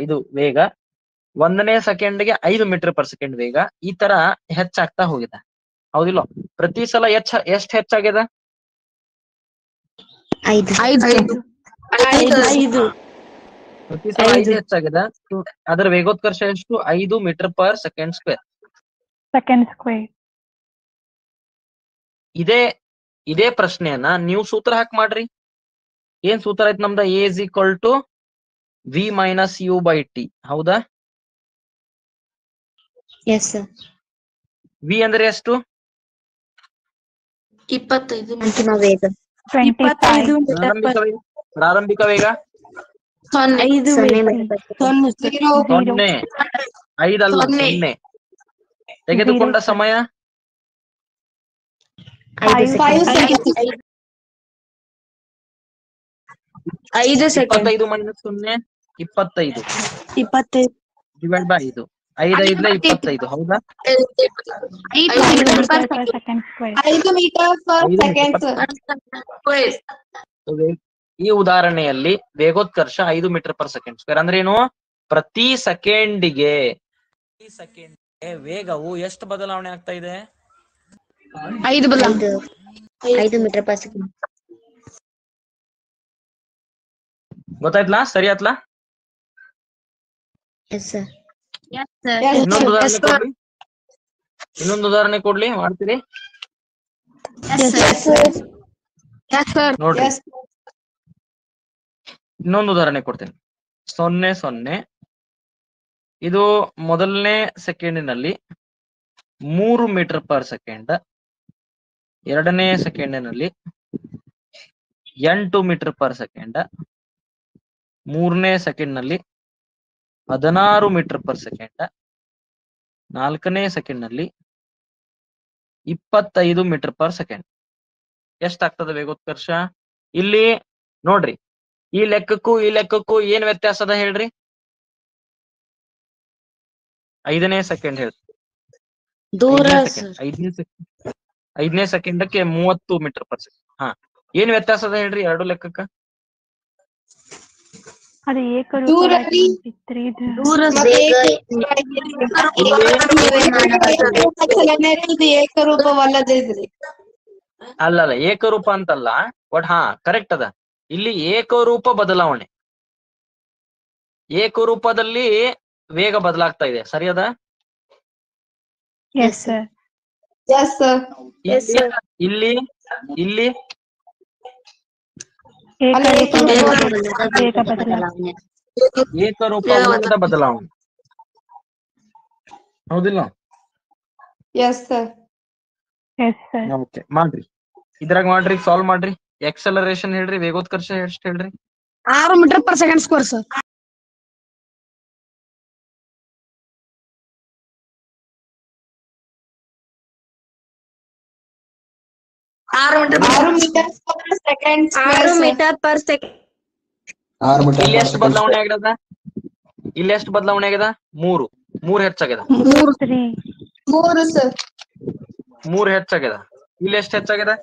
ಇದು ವೇಗ. 1ನೇ ಸೆಕೆಂಡ್ಗೆ 5 ಮೀಟರ್ ಪರ್ ಸೆಕೆಂಡ್ ವೇಗ. ಈ ತರ ಹೆಚ್ಚಾಗ್ತಾ ಹೋಗಿದೆ, ಹೌದಿಲ್ಲ? ಪ್ರತಿ ಸಲ ಎಷ್ಟ್ ಹೆಚ್ಚಾಗ್ಯದ? 5. ಪ್ರತಿ ಸಲ 5 ಹೆಚ್ಚಾಗ್ಯದ. ಅದರ ವೇಗೋತ್ಕರ್ಷ ಎಷ್ಟು? 5 ಮೀಟರ್ ಪರ್ ಸೆಕೆಂಡ್ ಸ್ಕ್ವೇರ್. ಇದೇ ಪ್ರಶ್ನೆಯನ್ನ ನೀವು ಸೂತ್ರ ಹಾಕಿ ಮಾಡ್ರಿ. ಏನ್ ಸೂತ್ರ ಐತ್ ನಮ್ದ? A is equal to V minus U by T. ಹೌದಾ? Yes, sir. V ಅಂದ್ರೆ ಎಷ್ಟು? 25 ಅಂತಿಮ ವೇಗ. 25 ಪ್ರಾರಂಭಿಕ ವೇಗ 0 0. 5 ಅಲ್ಲ, 0. ತೆಗೆದುಕೊಂಡ ಸಮಯ 5 seconds. 5 seconds. 25 minus 0 25 25. Divide by 5. 5 25. ಹೌದಾ? 5 meter per second square. 5 meter per 5 second. ಈ ಉದಾಹರಣೆಯಲ್ಲಿ ವೇಗೋತ್ಕರ್ಷ 5 ಮೀಟರ್ ಪರ್ ಸೆಕೆಂಡ್ ಸ್ಕ್ವೇರ್. ಅಂದ್ರೆ ಏನು? ಪ್ರತಿ ಸೆಕೆಂಡಿಗೆ ವೇಗವು ಎಷ್ಟು ಬದಲಾವಣೆ ಆಗ್ತಾ ಇದೆ? 5 meter per second. ಗೊತ್ತಾಯ್ತಲ್ಲ? ಸರಿ ಆತ್ಲಾ? Yes, sir. ಇನ್ನೊಂದು ಉದಾಹರಣೆ ಕೊಡ್ಲಿ, ಮಾಡ್ತೀರಿ? ನೋಡ್ರಿ, ಇನ್ನೊಂದು ಉದಾಹರಣೆ ಕೊಡ್ತೇನೆ. 0 ಇದು ಮೊದಲನೇ ಸೆಕೆಂಡಿನಲ್ಲಿ 3 ಮೀಟರ್ ಪರ್ ಸೆಕೆಂಡ್, ಎರಡನೇ ಸೆಕೆಂಡಿನಲ್ಲಿ 8 ಮೀಟರ್ ಪರ್ ಸೆಕೆಂಡ್, ಮೂರನೇ ಸೆಕೆಂಡ್ ನಲ್ಲಿ 16 ಮೀಟರ್ ಪರ್ ಸೆಕೆಂಡ್, ನಾಲ್ಕನೇ ಸೆಕೆಂಡ್ ನಲ್ಲಿ 25 ಮೀಟರ್ ಪರ್ ಸೆಕೆಂಡ್. ಎಷ್ಟಾಗ್ತದೆ ವೇಗೋತ್ಕರ್ಷ? ಇಲ್ಲಿ ನೋಡ್ರಿ, ಈ ಲೆಕ್ಕಕ್ಕೂ ಏನ್ ವ್ಯತ್ಯಾಸ ಅದ ಹೇಳ್ರಿ? 5ನೇ ಸೆಕೆಂಡ್ ಹೇಳ್ರಿ. 5ನೇ ಸೆಕೆಂಡಕ್ಕೆ 30 ಮೀಟರ್ ಪರ್ ಸೆಕೆಂಡ್. ಹಾ, ಏನ್ ವ್ಯತ್ಯಾಸ ಅದ ಹೇಳ್ರಿ ಎರಡು ಲೆಕ್ಕಕ್ಕ? ಅದು ಏಕರೂಪ ಇತ್ರಿ ಇದು. ಏಕರೂಪವಲ್ಲದಿದ್ರಿ. ಅಲ್ಲ, ಏಕರೂಪ ಅಂತಲ್ಲ, ಬಟ್ ಹಾ ಕರೆಕ್ಟ್ ಅದ. ಇಲ್ಲಿ ಏಕರೂಪ ಬದಲಾವಣೆ, ಏಕರೂಪದಲ್ಲಿ ವೇಗ ಬದಲಾಗ್ತಾ ಇದೆ. ಸರಿ ಅದ? Yes, sir. ಇಲ್ಲಿ ಏಕರೂಪ ವೇಗದ ಬದಲಾವಣೆ, ಹೌದಿಲ್ಲ? Yes, sir. ಓಕೆ, ಮಾಡ್ರಿ. ಇದ್ರಾಗ ಮಾಡ್ರಿ, ಸಾಲ್ವ್ ಮಾಡ್ರಿ. ಎಕ್ಸಲರೇಷನ್ ಹೇಳ್ರಿ, ವೇಗೋತ್ಕರ್ಷ ಎಷ್ಟು ಹೇಳ್ರಿ? 6 meter per second square, sir. 6 metre per second 6 metre per second 6 metre ಇಲ್ಲಿ ಎಷ್ಟು ಬದಲಾವಣೆ ಆಗ್ಯದ? ಇಲ್ಲಿ ಎಷ್ಟು ಬದಲಾವಣೆ ಆಗ್ಯದ? 3 ಹೆಚ್ಚಾಗ್ಯದ. 3 3 ಸರ್ 3 ಹೆಚ್ಚಾಗ್ಯದ. ಇಲ್ಲಿ ಎಷ್ಟು ಹೆಚ್ಚಾಗ್ಯದ?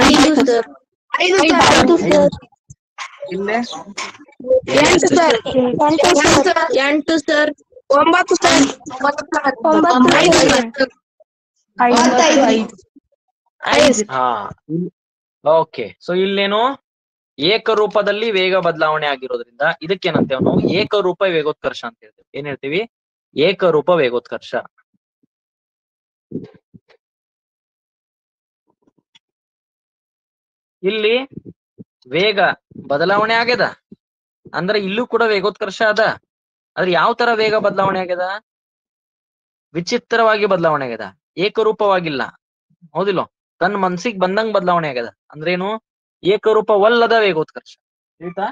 5 ಸರ್ 5 ಸರ್ ಇಲ್ಲೇ 8 ಸರ್ 8 ಸರ್ 9 ಸರ್ 5 ಹಾ ಓಕೆ. ಸೊ ಇಲ್ಲೇನು ಏಕರೂಪದಲ್ಲಿ ವೇಗ ಬದಲಾವಣೆ ಆಗಿರೋದ್ರಿಂದ ಇದಕ್ಕೇನಂತೇವ್ ನಾವು ಏಕರೂಪ ವೇಗೋತ್ಕರ್ಷ ಅಂತ ಹೇಳ್ತೇವೆ. ಏನ್ ಹೇಳ್ತೀವಿ? ಏಕರೂಪ ವೇಗೋತ್ಕರ್ಷ. ಇಲ್ಲಿ ವೇಗ ಬದಲಾವಣೆ ಆಗ್ಯದ ಅಂದ್ರೆ ಇಲ್ಲೂ ಕೂಡ ವೇಗೋತ್ಕರ್ಷ ಅದ. ಆದ್ರೆ ಯಾವ ತರ ವೇಗ ಬದಲಾವಣೆ ಆಗ್ಯದ? ವಿಚಿತ್ರವಾಗಿ ಬದಲಾವಣೆ ಆಗ್ಯದ, ಏಕರೂಪವಾಗಿಲ್ಲ. ಹೌದಿಲ್ಲ? ತನ್ನ ಮನ್ಸಿಗೆ ಬಂದಂಗ್ ಬದಲಾವಣೆ ಆಗ್ಯದ. ಅಂದ್ರೇನು? ಏಕರೂಪವಲ್ಲದ ವೇಗೋತ್ಕರ್ಷ. ಆಯ್ತಾ?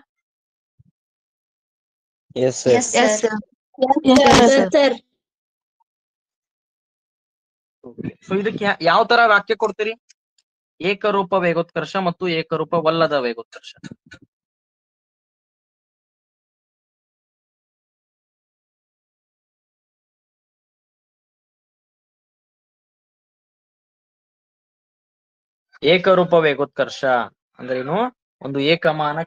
ಸರ್ ಸೊ ಇದಕ್ಕೆ ಯಾವ ತರ ವಾಕ್ಯ ಕೊಡ್ತೀರಿ? ಏಕರೂಪ ವೇಗೋತ್ಕರ್ಷ ಮತ್ತು ಏಕರೂಪವಲ್ಲದ ವೇಗೋತ್ಕರ್ಷ. ಏಕರೂಪ ವೇಗೋತ್ಕರ್ಷ ಅಂದ್ರೇನು? ಒಂದು ಏಕಮಾನ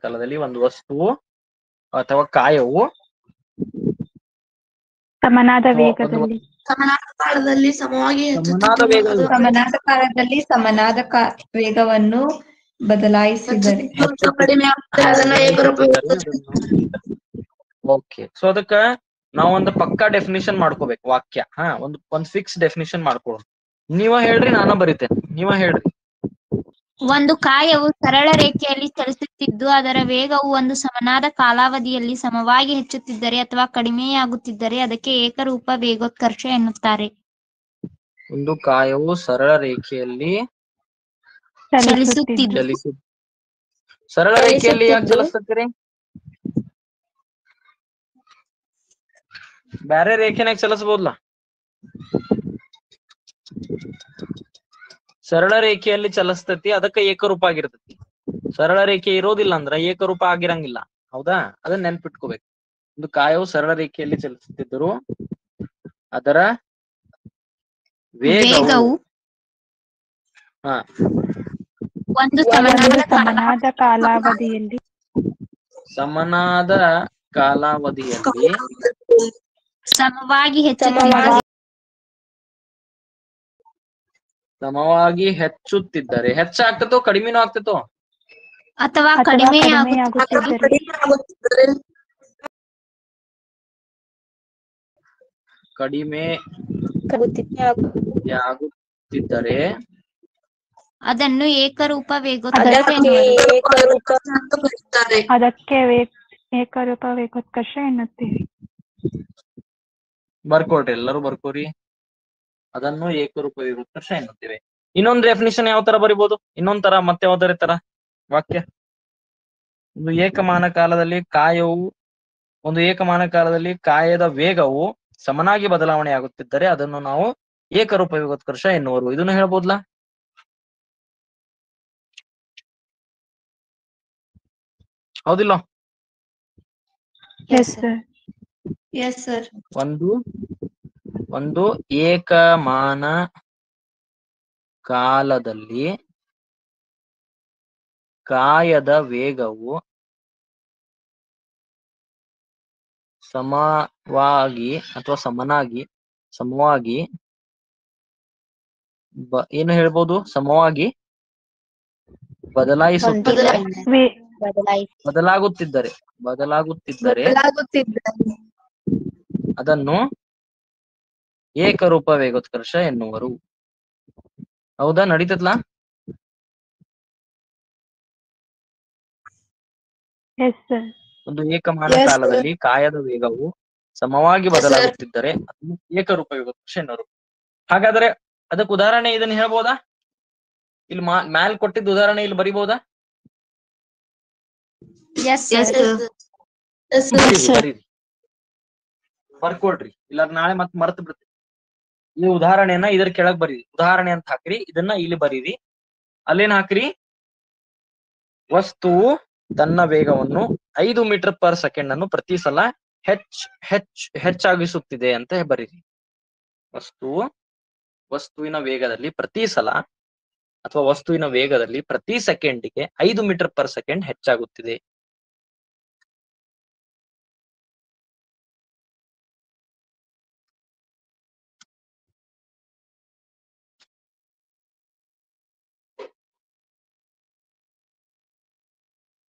ಕಾಲದಲ್ಲಿ ಒಂದು ವಸ್ತುವು ಅಥವಾ ಕಾಯವು ಸಮನಾದ ವೇಗದಲ್ಲಿ ಸಮನಾದ ವೇಗ ಸಮನಾದ ವೇಗವನ್ನು ಬದಲಾಯಿಸಿದರೆ ಓಕೆ. ಸೊ ಅದಕ್ಕ ನಾವೊಂದು ಪಕ್ಕಾ ಡೆಫಿನಿಷನ್ ಮಾಡ್ಕೋಬೇಕು ವಾಕ್ಯ. ಒಂದ್ ಫಿಕ್ಸ್ ಡೆಫಿನಿಷನ್ ಮಾಡ್ಕೊಳ್ಳೋಣ. ನೀವ ಹೇಳ್ರಿ, ನಾನ ಬರಿತೇನೆ. ನೀವ ಹೇಳ್ರಿ. ಒಂದು ಕಾಯವು ಸರಳ ರೇಖೆಯಲ್ಲಿ ಚಲಿಸುತ್ತಿದ್ದು ಅದರ ವೇಗವು ಒಂದು ಸಮನಾದ ಕಾಲಾವಧಿಯಲ್ಲಿ ಸಮವಾಗಿ ಹೆಚ್ಚುತ್ತಿದ್ದರೆ ಅಥವಾ ಕಡಿಮೆಯಾಗುತ್ತಿದ್ದರೆ ಅದಕ್ಕೆ ಏಕರೂಪ ವೇಗೋತ್ಕರ್ಷ ಎನ್ನುತ್ತಾರೆ. ಒಂದು ಕಾಯವು ಸರಳ ರೇಖೆಯಲ್ಲಿ ಚಲಿಸುತ್ತಿದ್ದು ಸರಳ ರೇಖೆಯಲ್ಲಿ ಯಾಕೆ ಚಲಿಸ್ತತ್ತೀರಿ? ಬ್ಯಾರೆ ರೇಖೆನಾಗ ಚಲಿಸಬಹುದಲ್ಲ? ಸರಳ ರೇಖೆಯಲ್ಲಿ ಚಲಿಸ್ತತಿ, ಅದಕ್ಕ ಏಕರೂಪ ಆಗಿರ್ತತಿ. ಸರಳ ರೇಖೆ ಇರೋದಿಲ್ಲ ಅಂದ್ರ ಏಕರೂಪ ಆಗಿರಂಗಿಲ್ಲ. ಹೌದಾ? ಅದನ್ನ ನೆನ್ಪಿಟ್ಕೋಬೇಕು. ಒಂದು ಕಾಯವು ಸರಳ ರೇಖೆಯಲ್ಲಿ ಚಲಿಸುತ್ತಿದ್ದರು ಅದರ ವೇಗವು ಒಂದು ಸಮನಾದ ಕಾಲಾವಧಿಯಲ್ಲಿ ಸಮವಾಗಿ ಹೆಚ್ಚುತ್ತಿದ್ದರೆ ಹೆಚ್ಚಾಗ್ತತೋ ಕಡಿಮೆನೂ ಆಗ್ತತೋ? ಅಥವಾ ಕಡಿಮೆಯಾಗುತ್ತಿದ್ದರೆ ಅದನ್ನು ಏಕರೂಪ ವೇಗೋತ್ಕರ್ಷ ಅದಕ್ಕೆ ಏಕರೂಪ ವೇಗೋತ್ಕರ್ಷ ಎನ್ನುತ್ತೀವಿ. ಬರ್ಕೊಡ್ರಿ, ಎಲ್ಲರೂ ಬರ್ಕೋರಿ. ಅದನ್ನು ಏಕರೂಪ ವೇಗೋತ್ಕರ್ಷ ಎನ್ನುತ್ತೇವೆ. ಇನ್ನೊಂದು ಡೆಫಿನಿಷನ್ ಯಾವ ತರ ಬರಿಬಹುದು? ಇನ್ನೊಂದ್ ತರ ಮತ್ತೆ ಯಾವ್ದಾರ ತರ ವಾಕ್ಯ? ಒಂದು ಏಕಮಾನ ಕಾಲದಲ್ಲಿ ಕಾಯದ ವೇಗವು ಸಮನಾಗಿ ಬದಲಾವಣೆ ಆಗುತ್ತಿದ್ದರೆ ಅದನ್ನು ನಾವು ಏಕರೂಪ ವೇಗೋತ್ಕರ್ಷ ಎನ್ನುವರು. ಇದನ್ನು ಹೇಳ್ಬೋದ್ಲಾ? ಹೌದಿಲ್ಲ? ಒಂದು ಏಕಮಾನ ಕಾಲದಲ್ಲಿ ಕಾಯದ ವೇಗವು ಸಮವಾಗಿ ಅಥವಾ ಸಮವಾಗಿ ಏನು ಹೇಳ್ಬೋದು? ಸಮವಾಗಿ ಬದಲಾಗುತ್ತಿದ್ದರೆ ಅದನ್ನು ಏಕರೂಪ ವೇಗೋತ್ಕರ್ಷ ಎನ್ನುವರು. ಹೌದಾ? ನಡೀತದ್ಲಾ? ಒಂದು ಏಕಮಾನ ಕಾಲದಲ್ಲಿ ಕಾಯದ ವೇಗವು ಸಮವಾಗಿ ಬದಲಾಗುತ್ತಿದ್ದರೆ ಅದನ್ನು ಏಕರೂಪ ವೇಗೋತ್ಕರ್ಷ ಎನ್ನುವರು. ಹಾಗಾದ್ರೆ ಅದಕ್ಕೆ ಉದಾಹರಣೆ ಇದನ್ನ ಹೇಳ್ಬೋದಾ? ಇಲ್ಲಿ ಮ್ಯಾಲ್ ಕೊಟ್ಟಿದ್ದ ಉದಾಹರಣೆ ಇಲ್ಲಿ ಬರಿಬೋದಾ? ಬರ್ಕೊಡ್ರಿ, ಇಲ್ಲ ನಾಳೆ ಮತ್ತೆ ಮರ್ತು ಬಿಡ್ತೀವಿ. ಈ ಉದಾಹರಣೆಯನ್ನ ಇದ್ರ ಕೆಳಗ್ ಬರೀರಿ, ಉದಾಹರಣೆ ಅಂತ ಹಾಕ್ರಿ, ಇದನ್ನ ಇಲ್ಲಿ ಬರೀರಿ. ಅಲ್ಲೇನ್ ಹಾಕ್ರಿ, ವಸ್ತುವು ತನ್ನ ವೇಗವನ್ನು 5 ಮೀಟರ್ ಪರ್ ಸೆಕೆಂಡ್ ಅನ್ನು ಪ್ರತಿ ಸಲ ಹೆಚ್ಚಾಗಿಸುತ್ತಿದೆ ಅಂತ ಬರೀರಿ. ವಸ್ತುವಿನ ವೇಗದಲ್ಲಿ ಪ್ರತಿ ಸಲ ಅಥವಾ ವಸ್ತುವಿನ ವೇಗದಲ್ಲಿ ಪ್ರತಿ ಸೆಕೆಂಡಿಗೆ 5 ಮೀಟರ್ ಪರ್ ಸೆಕೆಂಡ್ ಹೆಚ್ಚಾಗುತ್ತಿದೆ.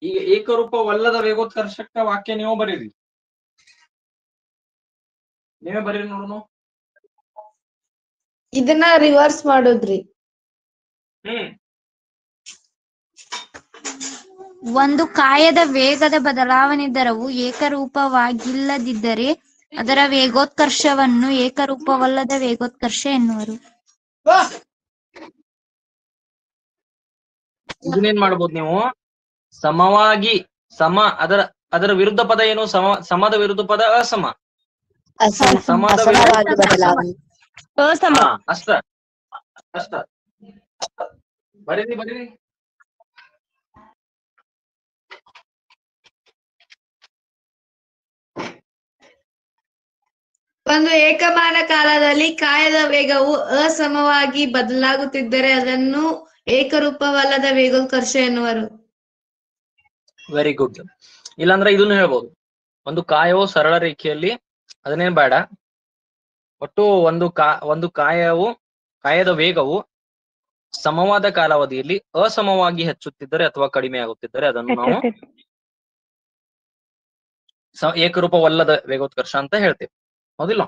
ಈಗ ಏಕರೂಪವಲ್ಲದ ವೇಗೋತ್ಕರ್ಷಕ ವಾಕ್ಯ ನೀವು ಬರೀರಿ. ನೀವೇ ಬರೀರಿ ನೋಡೋಣ. ಇದನ್ನ ರಿವರ್ಸ್ ಮಾಡುದ್ರಿ. ಒಂದು ಕಾಯದ ವೇಗದ ಬದಲಾವಣೆ ದರವು ಏಕರೂಪವಾಗಿಲ್ಲದಿದ್ದರೆ ಅದರ ವೇಗೋತ್ಕರ್ಷವನ್ನು ಏಕರೂಪವಲ್ಲದ ವೇಗೋತ್ಕರ್ಷ ಎನ್ನುವರು. ಇದನ್ನೇನ್ ಮಾಡ್ಬೋದು ನೀವು, ಸಮವಾಗಿ ಅದರ ವಿರುದ್ಧ ಪದ ಏನು? ಸಮದ ವಿರುದ್ಧ ಪದ ಅಸಮ. ಸಮದ ಅಷ್ಟ ಬರೀರಿ. ಒಂದು ಏಕಮಾನ ಕಾಲದಲ್ಲಿ ಕಾಯದ ವೇಗವು ಅಸಮವಾಗಿ ಬದಲಾಗುತ್ತಿದ್ದರೆ ಅದನ್ನು ಏಕರೂಪವಲ್ಲದ ವೇಗೋತ್ಕರ್ಷ ಎನ್ನುವರು. Very good. ಇಲ್ಲಾಂದ್ರೆ ಇದನ್ನು ಹೇಳ್ಬೋದು, ಒಂದು ಕಾಯವು ಸರಳ ರೇಖೆಯಲ್ಲಿ, ಅದನ್ನೇನ್ ಬೇಡ, ಒಟ್ಟು ಒಂದು ಕಾಯದ ವೇಗವು ಸಮವಾದ ಕಾಲಾವಧಿಯಲ್ಲಿ ಅಸಮವಾಗಿ ಹೆಚ್ಚುತ್ತಿದ್ದರೆ ಅಥವಾ ಕಡಿಮೆ ಆಗುತ್ತಿದ್ದರೆ ಅದನ್ನು ನಾವು ಏಕರೂಪವಲ್ಲದ ವೇಗೋತ್ಕರ್ಷ ಅಂತ ಹೇಳ್ತೇವೆ. ಹೌದಿಲ್ಲ?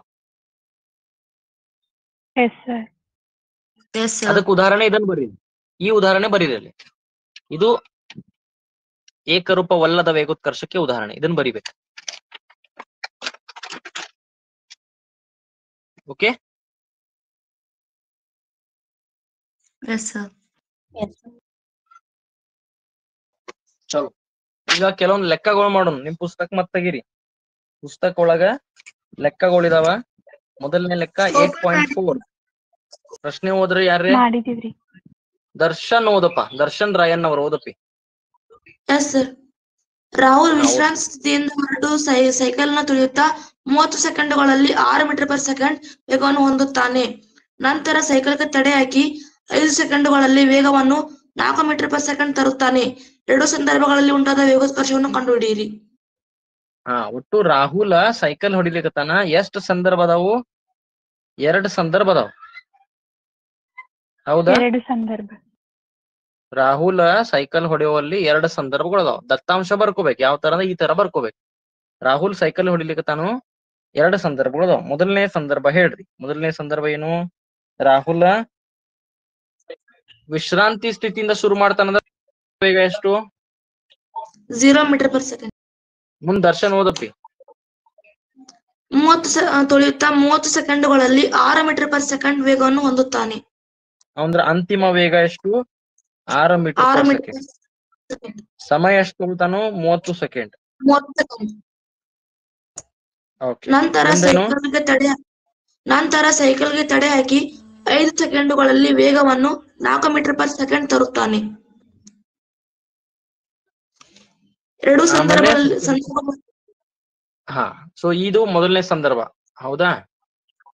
ಅದಕ್ಕೆ ಉದಾಹರಣೆ ಇದನ್ನು ಬರೀರಿ. ಈ ಉದಾಹರಣೆ ಬರೀರಿ ಅಲ್ಲಿ. ಇದು ಏಕರೂಪವಲ್ಲದ ವೇಗೋತ್ಕರ್ಷಕ್ಕೆ ಉದಾಹರಣೆ, ಇದನ್ನು ಬರಿಬೇಕು. ಓಕೆ, ಚಲೋ. ಈಗ ಕೆಲವೊಂದು ಲೆಕ್ಕಗಳು ಮಾಡೋಣ. ನಿಮ್ ಪುಸ್ತಕ ಮತ್ ತೆಗೀರಿ. ಪುಸ್ತಕ ಒಳಗ ಲೆಕ್ಕಗಳಿದಾವ. ಮೊದಲನೇ ಲೆಕ್ಕ 8.4. ಪ್ರಶ್ನೆ ಓದ್ರಿ ಯಾರೇ? ದರ್ಶನ್ ಓದಪ್ಪ. ದರ್ಶನ್ ರಾಯನ್ ಅವ್ರು ಓದಪ್ಪಿ. ರಾಹುಲ್ ವಿಶ್ರಾಂತಿ ಸ್ಥಿತಿಯಿಂದ ಹೊರಟು ಸೈಕಲ್ ನ ತುಳಿಯುತ್ತಾ 30 ಸೆಕೆಂಡುಗಳಲ್ಲಿ 6 ಮೀಟರ್ ಪರ್ ಸೆಕೆಂಡ್ ವೇಗವನ್ನು ಹೊಂದುತ್ತಾನೆ. ನಂತರ ಸೈಕಲ್ಗೆ ತಡೆ ಹಾಕಿ 5 ಸೆಕೆಂಡುಗಳಲ್ಲಿ ವೇಗವನ್ನು 4 ಮೀಟರ್ ಪರ್ ಸೆಕೆಂಡ್ ತರುತ್ತಾನೆ. ಎರಡು ಸಂದರ್ಭಗಳಲ್ಲಿ ಉಂಟಾದ ವೇಗೋತ್ಕರ್ಷವನ್ನು ಕಂಡುಹಿಡಿಯಿರಿ. ಒಟ್ಟು ರಾಹುಲ್ ಸೈಕಲ್ ಹೊಡಿಲಿಕತ್ತಾನ. ಎಷ್ಟು ಸಂದರ್ಭ ಅದಾವು? 2 ಸಂದರ್ಭ ಅದಾವ. ಹೌದಾ? 2 ಸಂದರ್ಭ. ರಾಹುಲ್ ಸೈಕಲ್ ಹೊಡೆಯುವಲ್ಲಿ 2 ಸಂದರ್ಭಗಳು ಅದಾವ. ದತ್ತಾಂಶ ಬರ್ಕೋಬೇಕು. ಯಾವ ತರ? ಈ ತರ ಬರ್ಕೋಬೇಕು. ರಾಹುಲ್ ಸೈಕಲ್ ಹೊಡಿಲಿಕತ್ತಾನು, 2 ಸಂದರ್ಭಗಳು ಅದಾವ. ಮೊದಲನೇ ಸಂದರ್ಭ ಹೇಳ್ರಿ. ಮೊದಲನೇ ಸಂದರ್ಭ ಏನು? ರಾಹುಲ್ ವಿಶ್ರಾಂತಿ ಸ್ಥಿತಿಯಿಂದ ಶುರು ಮಾಡ್ತಾನಂದ್ರ ವೇಗ ಎಷ್ಟು? 0 ಮೀಟರ್ ಪರ್ ಸೆಕೆಂಡ್. ಮುಂದ್ ದರ್ಶನ್ ಓದಪ್ಪಿ. 30 ಸೆಕೆಂಡುಗಳಲ್ಲಿ 6 ಮೀಟರ್ ಪರ್ ಸೆಕೆಂಡ್ ವೇಗವನ್ನು ಹೊಂದುತ್ತಾನೆ. ಅಂದ್ರೆ ಅಂತಿಮ ವೇಗ ಎಷ್ಟು? 6 ಮೀಟರ್ ಪರ್ ಸೆಕೆಂಡ್. ಸಮಯ ಎಷ್ಟು ತಗೊಳ್ತಾನು? 30 ಸೆಕೆಂಡ್. ನಂತರ ಸೈಕಲ್ಗೆ ತಡೆ ಹಾಕಿ 5 ಸೆಕೆಂಡುಗಳಲ್ಲಿ ವೇಗವನ್ನು 4 ಮೀಟರ್ ಪರ್ ಸೆಕೆಂಡ್ ತರುತ್ತಾನೆ. ಎರಡು ಸಂದರ್ಭದಲ್ಲಿ ಸೊ ಇದು ಮೊದಲನೇ ಸಂದರ್ಭ. ಹೌದಾ?